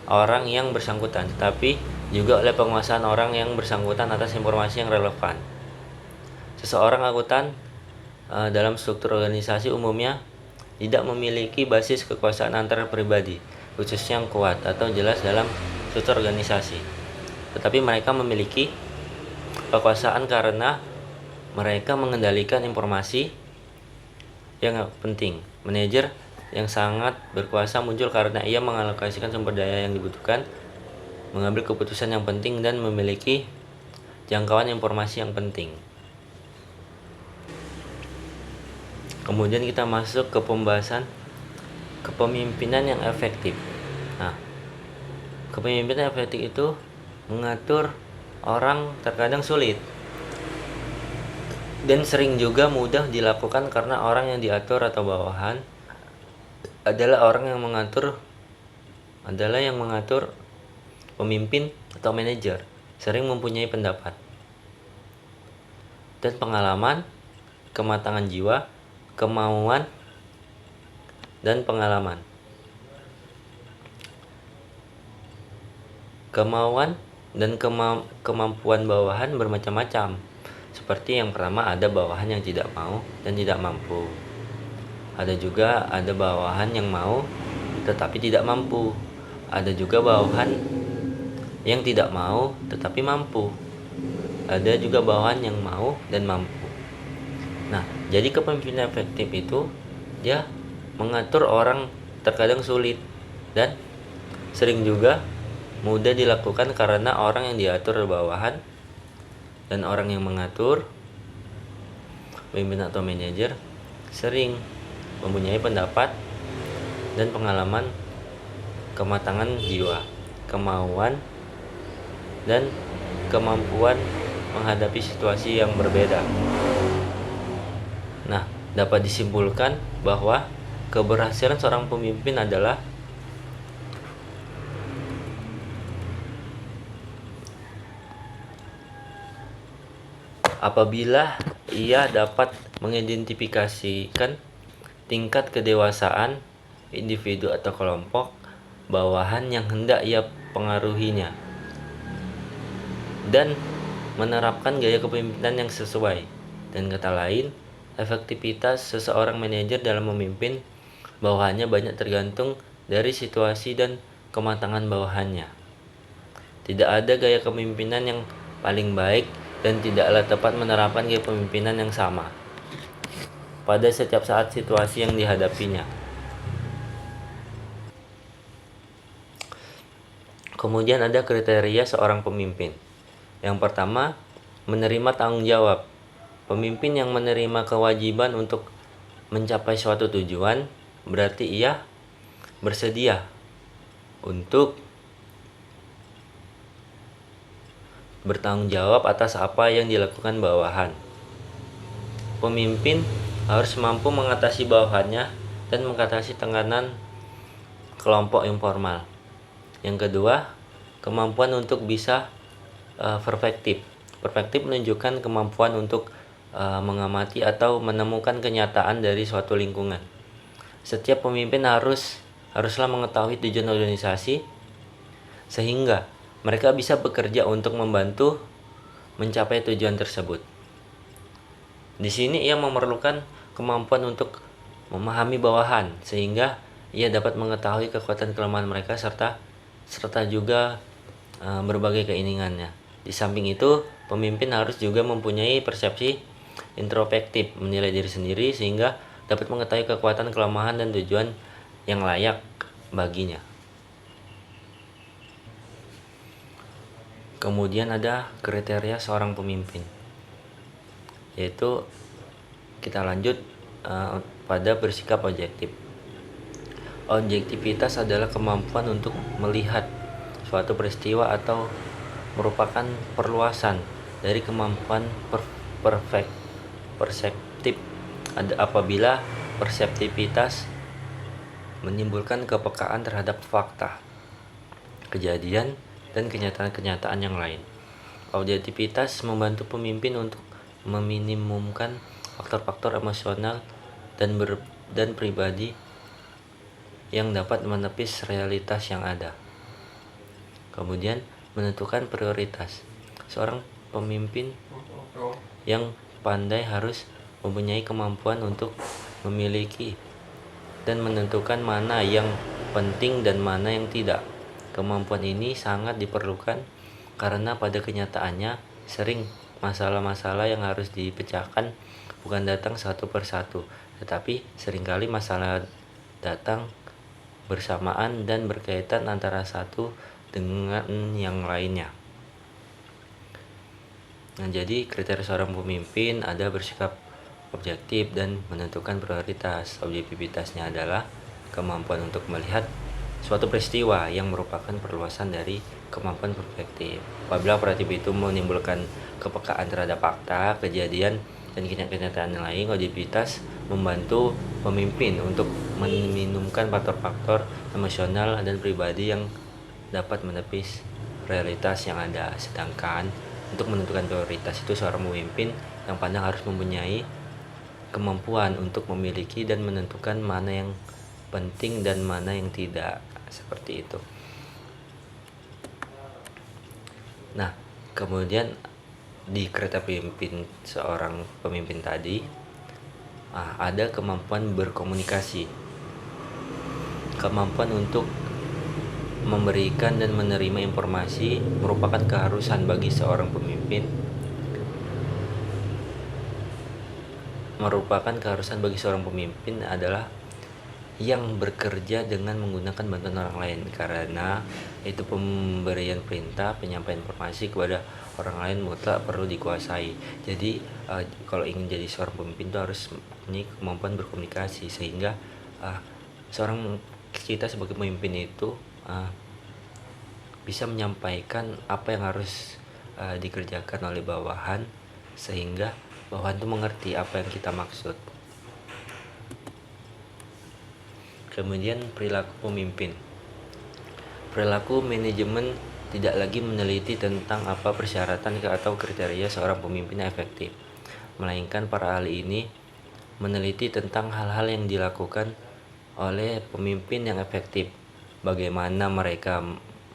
orang yang bersangkutan, tetapi juga oleh penguasaan orang yang bersangkutan atas informasi yang relevan. Seseorang akuntan dalam struktur organisasi umumnya tidak memiliki basis kekuasaan antar pribadi khusus yang kuat atau jelas dalam struktur organisasi, tetapi mereka memiliki kekuasaan karena mereka mengendalikan informasi yang penting. Manajer yang sangat berkuasa muncul karena ia mengalokasikan sumber daya yang dibutuhkan, mengambil keputusan yang penting, dan memiliki jangkauan informasi yang penting. Kemudian kita masuk ke pembahasan kepemimpinan yang efektif. Nah, kepemimpinan efektif itu mengatur orang terkadang sulit dan sering juga mudah dilakukan karena orang yang diatur atau bawahan adalah yang mengatur pemimpin atau manajer, sering mempunyai pendapat dan pengalaman, kematangan jiwa, kemauan, dan pengalaman. Kemauan dan kemampuan bawahan bermacam-macam. Seperti yang pertama, ada bawahan yang tidak mau dan tidak mampu. Ada juga bawahan yang mau tetapi tidak mampu. Ada juga bawahan yang tidak mau tetapi mampu. Ada juga bawahan yang mau dan mampu. Nah, jadi kepemimpinan efektif itu dia mengatur orang terkadang sulit dan sering juga mudah dilakukan karena orang yang diatur bawahan dan orang yang mengatur pemimpin atau manajer sering mempunyai pendapat dan pengalaman, kematangan jiwa, kemauan, dan kemampuan menghadapi situasi yang berbeda. Nah, dapat disimpulkan bahwa keberhasilan seorang pemimpin adalah apabila ia dapat mengidentifikasikan tingkat kedewasaan individu atau kelompok bawahan yang hendak ia pengaruhinya dan menerapkan gaya kepemimpinan yang sesuai. Dan kata lain, efektivitas seseorang manajer dalam memimpin bawahannya banyak tergantung dari situasi dan kematangan bawahannya. Tidak ada gaya kepemimpinan yang paling baik dan tidaklah tepat menerapkan gaya kepemimpinan yang sama pada setiap saat situasi yang dihadapinya. Kemudian ada kriteria seorang pemimpin. Yang pertama, menerima tanggung jawab. Pemimpin yang menerima kewajiban untuk mencapai suatu tujuan berarti ia bersedia untuk bertanggung jawab atas apa yang dilakukan bawahan. Pemimpin harus mampu mengatasi bawahannya dan mengatasi tekanan kelompok informal. Yang kedua, kemampuan untuk bisa perspektif. Perspektif menunjukkan kemampuan untuk mengamati atau menemukan kenyataan dari suatu lingkungan. Setiap pemimpin haruslah mengetahui tujuan organisasi sehingga mereka bisa bekerja untuk membantu mencapai tujuan tersebut. Di sini ia memerlukan kemampuan untuk memahami bawahan sehingga ia dapat mengetahui kekuatan kelemahan mereka serta juga berbagai keinginannya. Di samping itu, pemimpin harus juga mempunyai persepsi introspektif, menilai diri sendiri sehingga dapat mengetahui kekuatan, kelemahan, dan tujuan yang layak baginya. Kemudian ada kriteria seorang pemimpin, yaitu kita lanjut pada bersikap objektif. Objektivitas adalah kemampuan untuk melihat suatu peristiwa atau merupakan perluasan dari kemampuan perseptif. Apabila perseptivitas menimbulkan kepekaan terhadap fakta, kejadian, dan kenyataan-kenyataan yang lain. Objektivitas membantu pemimpin untuk meminimumkan faktor-faktor emosional dan pribadi yang dapat menepis realitas yang ada. Kemudian menentukan prioritas. Seorang pemimpin yang pandai harus mempunyai kemampuan untuk memiliki dan menentukan mana yang penting dan mana yang tidak. Kemampuan ini sangat diperlukan karena pada kenyataannya sering masalah-masalah yang harus dipecahkan bukan datang satu persatu, tetapi seringkali masalah datang bersamaan dan berkaitan antara satu dengan yang lainnya. Nah, jadi kriteria seorang pemimpin ada bersikap objektif dan menentukan prioritas. Objektivitasnya adalah kemampuan untuk melihat suatu peristiwa yang merupakan perluasan dari kemampuan perspektif. Apabila perspektif itu menimbulkan kepekaan terhadap fakta, kejadian, dan kenyataan yang lain, objektivitas membantu pemimpin untuk meminimumkan faktor-faktor emosional dan pribadi yang dapat menepis realitas yang ada. Sedangkan untuk menentukan prioritas itu seorang pemimpin yang pandang harus mempunyai kemampuan untuk memiliki dan menentukan mana yang penting dan mana yang tidak, seperti itu. Nah, kemudian di kereta pemimpin seorang pemimpin tadi ada kemampuan berkomunikasi, kemampuan untuk memberikan dan menerima informasi merupakan keharusan bagi seorang pemimpin. Adalah yang bekerja dengan menggunakan bantuan orang lain, karena itu pemberian perintah, penyampaian informasi kepada orang lain mutlak perlu dikuasai. Jadi kalau ingin jadi seorang pemimpin itu harus mempunyai kemampuan berkomunikasi, sehingga kita sebagai pemimpin itu bisa menyampaikan apa yang harus dikerjakan oleh bawahan, sehingga bawahan itu mengerti apa yang kita maksud. Kemudian perilaku pemimpin. Perilaku manajemen tidak lagi meneliti tentang apa persyaratan atau kriteria seorang pemimpin yang efektif, melainkan para ahli ini meneliti tentang hal-hal yang dilakukan oleh pemimpin yang efektif, bagaimana mereka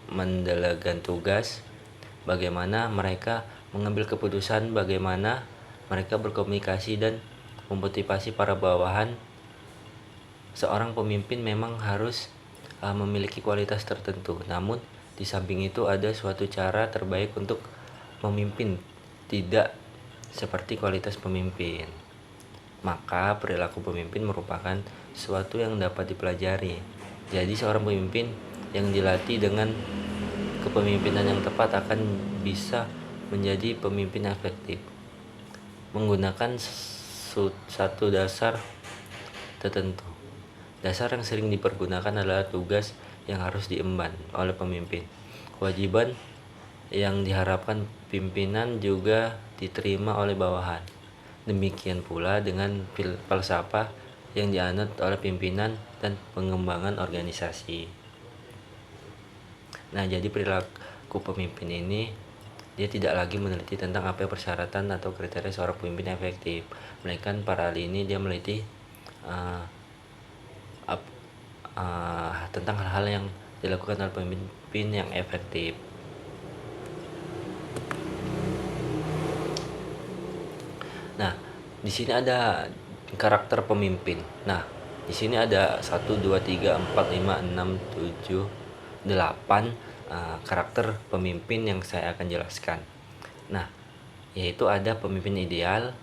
mendelegasikan tugas, bagaimana mereka mengambil keputusan, bagaimana mereka berkomunikasi dan memotivasi para bawahan. Seorang pemimpin memang harus memiliki kualitas tertentu, namun di samping itu ada suatu cara terbaik untuk memimpin, tidak seperti kualitas pemimpin. Maka perilaku pemimpin merupakan sesuatu yang dapat dipelajari. Jadi seorang pemimpin yang dilatih dengan kepemimpinan yang tepat akan bisa menjadi pemimpin efektif, menggunakan satu dasar tertentu. Dasar yang sering dipergunakan adalah tugas yang harus diemban oleh pemimpin. Kewajiban yang diharapkan pimpinan juga diterima oleh bawahan. Demikian pula dengan falsafah yang dianut oleh pimpinan dan pengembangan organisasi. Nah, jadi perilaku pemimpin ini dia tidak lagi meneliti tentang apa persyaratan atau kriteria seorang pemimpin yang efektif, melainkan para ahli ini dia meneliti tentang hal-hal yang dilakukan oleh pemimpin yang efektif. Nah, di sini ada karakter pemimpin. Nah, di sini ada 1 2 3 4 5 6 7 8 karakter pemimpin yang saya akan jelaskan. Nah, yaitu ada pemimpin ideal.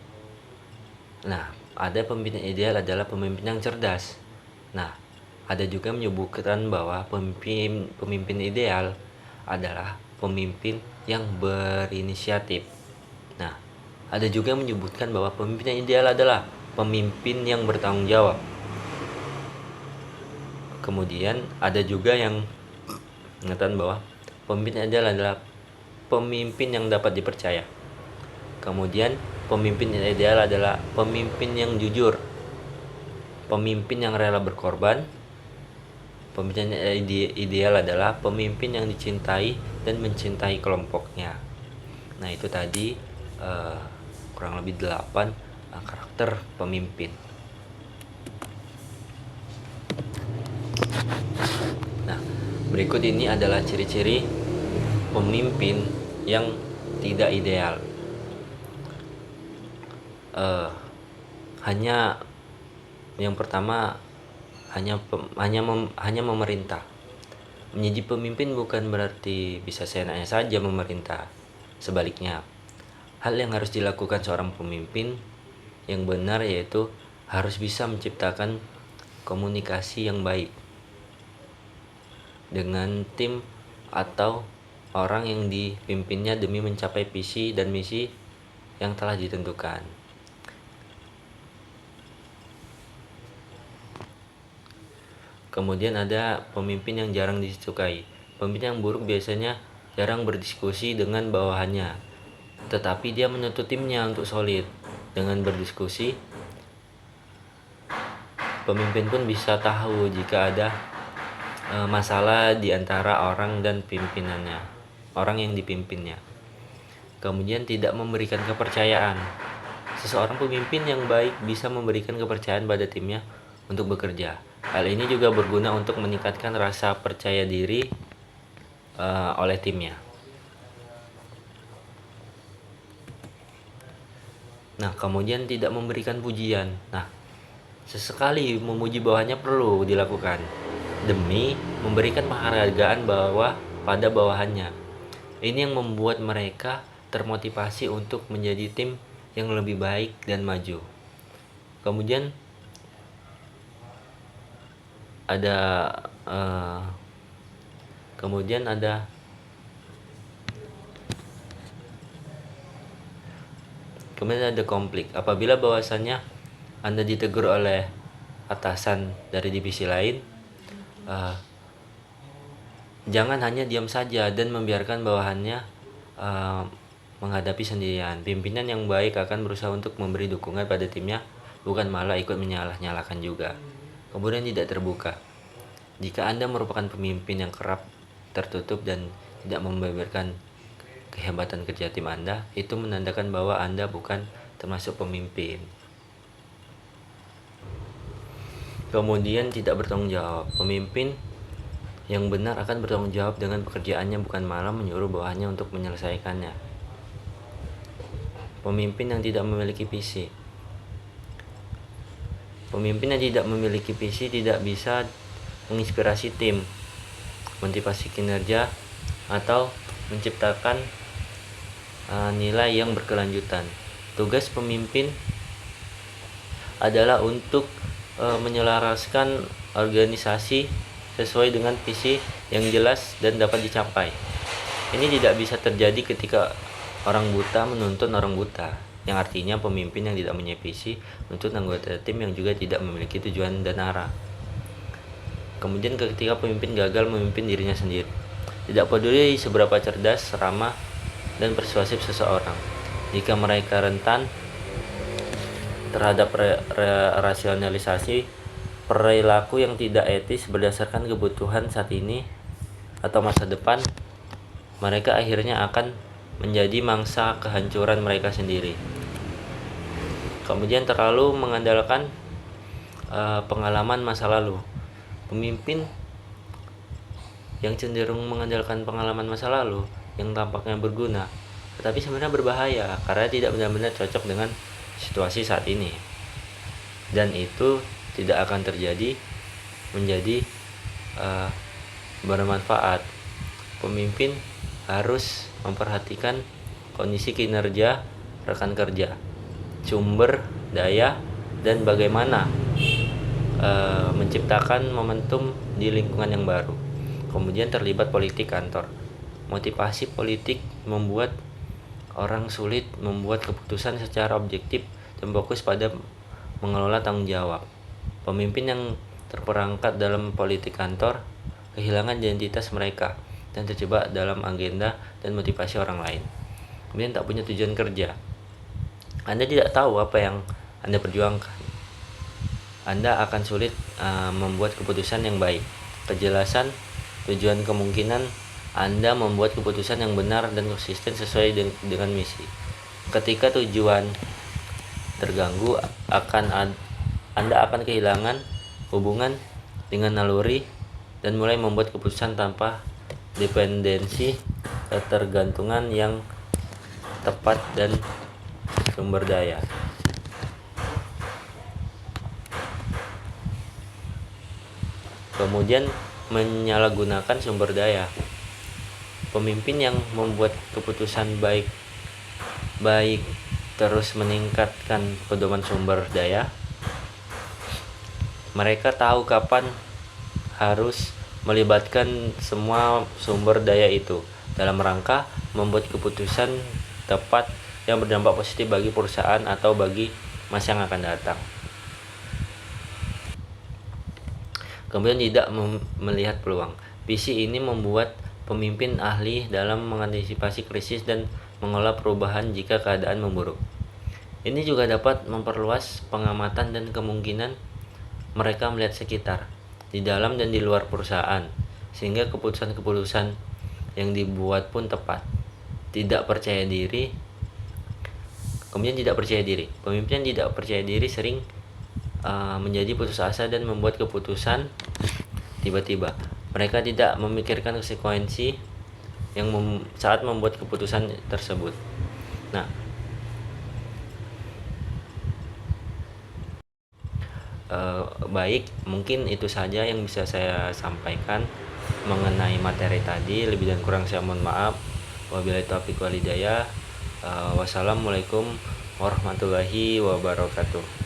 Nah, ada pemimpin ideal adalah pemimpin yang cerdas. Nah, ada juga menyebutkan bahwa pemimpin ideal adalah pemimpin yang berinisiatif. Nah, ada juga menyebutkan bahwa pemimpin yang ideal adalah pemimpin yang bertanggung jawab. Kemudian ada juga yang mengatakan bahwa pemimpin ideal adalah pemimpin yang dapat dipercaya. Kemudian pemimpin yang ideal adalah pemimpin yang jujur, pemimpin yang rela berkorban. Pemimpin yang ideal adalah pemimpin yang dicintai dan mencintai kelompoknya. Nah, itu tadi kurang lebih 8 karakter pemimpin. Nah, berikut ini adalah ciri-ciri pemimpin yang tidak ideal. Yang pertama, hanya memerintah. Menjadi pemimpin bukan berarti bisa seenaknya saja memerintah. Sebaliknya, hal yang harus dilakukan seorang pemimpin yang benar yaitu harus bisa menciptakan komunikasi yang baik dengan tim atau orang yang dipimpinnya demi mencapai visi dan misi yang telah ditentukan. Kemudian ada pemimpin yang jarang disukai. Pemimpin yang buruk biasanya jarang berdiskusi dengan bawahannya, tetapi dia menuntut timnya untuk solid dengan berdiskusi pemimpin pun bisa tahu jika ada masalah di antara orang dan pimpinannya, orang yang dipimpinnya. Kemudian tidak memberikan kepercayaan. Seseorang pemimpin yang baik bisa memberikan kepercayaan pada timnya untuk bekerja. Hal ini juga berguna untuk meningkatkan rasa percaya diri oleh timnya. Nah, kemudian tidak memberikan pujian. Nah, sesekali memuji bawahannya perlu dilakukan demi memberikan penghargaan pada bawahannya. Ini yang membuat mereka termotivasi untuk menjadi tim yang lebih baik dan maju. Kemudian ada konflik. Apabila bahwasannya Anda ditegur oleh atasan dari divisi lain, jangan hanya diam saja dan membiarkan bawahannya menghadapi sendirian. Pimpinan yang baik akan berusaha untuk memberi dukungan pada timnya, bukan malah ikut menyalah-nyalahkan juga. Kemudian tidak terbuka. Jika Anda merupakan pemimpin yang kerap tertutup dan tidak membeberkan kehebatan kerja tim Anda, itu menandakan bahwa Anda bukan termasuk pemimpin. Kemudian tidak bertanggung jawab. Pemimpin yang benar akan bertanggung jawab dengan pekerjaannya, bukan malah menyuruh bawahannya untuk menyelesaikannya. Pemimpin yang tidak memiliki visi. Pemimpin yang tidak memiliki visi tidak bisa menginspirasi tim, motivasi kinerja, atau menciptakan nilai yang berkelanjutan. Tugas pemimpin adalah untuk menyelaraskan organisasi sesuai dengan visi yang jelas dan dapat dicapai. Ini tidak bisa terjadi ketika orang buta menuntun orang buta, yang artinya pemimpin yang tidak punya visi menuntut anggota tim yang juga tidak memiliki tujuan dan arah. Kemudian ketika pemimpin gagal memimpin dirinya sendiri, tidak peduli seberapa cerdas, ramah, dan persuasif seseorang, jika mereka rentan terhadap rasionalisasi perilaku yang tidak etis berdasarkan kebutuhan saat ini atau masa depan, mereka akhirnya akan menjadi mangsa kehancuran mereka sendiri. Kemudian terlalu mengandalkan pengalaman masa lalu. Pemimpin yang cenderung mengandalkan pengalaman masa lalu yang tampaknya berguna, tetapi sebenarnya berbahaya karena tidak benar-benar cocok dengan situasi saat ini, dan itu tidak akan menjadi bermanfaat. Pemimpin harus memperhatikan kondisi kinerja rekan kerja, sumber daya, dan bagaimana menciptakan momentum di lingkungan yang baru. Kemudian terlibat politik kantor. Motivasi politik membuat orang sulit membuat keputusan secara objektif dan fokus pada mengelola tanggung jawab. Pemimpin yang terperangkap dalam politik kantor kehilangan identitas mereka dan terjebak dalam agenda dan motivasi orang lain. Kemudian tak punya tujuan kerja. Anda tidak tahu apa yang Anda perjuangkan. Anda akan sulit membuat keputusan yang baik. Kejelasan tujuan kemungkinan Anda membuat keputusan yang benar dan konsisten sesuai dengan misi. Ketika tujuan terganggu, Anda akan kehilangan hubungan dengan naluri dan mulai membuat keputusan tanpa dependensi, ketergantungan yang tepat, dan sumber daya. Kemudian menyalahgunakan sumber daya. Pemimpin yang membuat keputusan baik terus meningkatkan pedoman sumber daya. Mereka tahu kapan harus melibatkan semua sumber daya itu dalam rangka membuat keputusan tepat yang berdampak positif bagi perusahaan atau bagi masa yang akan datang. Kemudian tidak melihat peluang. Visi ini membuat pemimpin ahli dalam mengantisipasi krisis dan mengolah perubahan jika keadaan memburuk. Ini juga dapat memperluas pengamatan dan kemungkinan mereka melihat sekitar, di dalam dan di luar perusahaan, sehingga keputusan-keputusan yang dibuat pun tepat. Tidak percaya diri, kemudian tidak percaya diri. Pemimpin yang tidak percaya diri sering menjadi putus asa dan membuat keputusan tiba-tiba. Mereka tidak memikirkan konsekuensi yang saat membuat keputusan tersebut. Nah, baik, mungkin itu saja yang bisa saya sampaikan mengenai materi tadi. Lebih dan kurang saya mohon maaf. Wabillahi taufiq wal hidayah. Wassalamualaikum warahmatullahi wabarakatuh.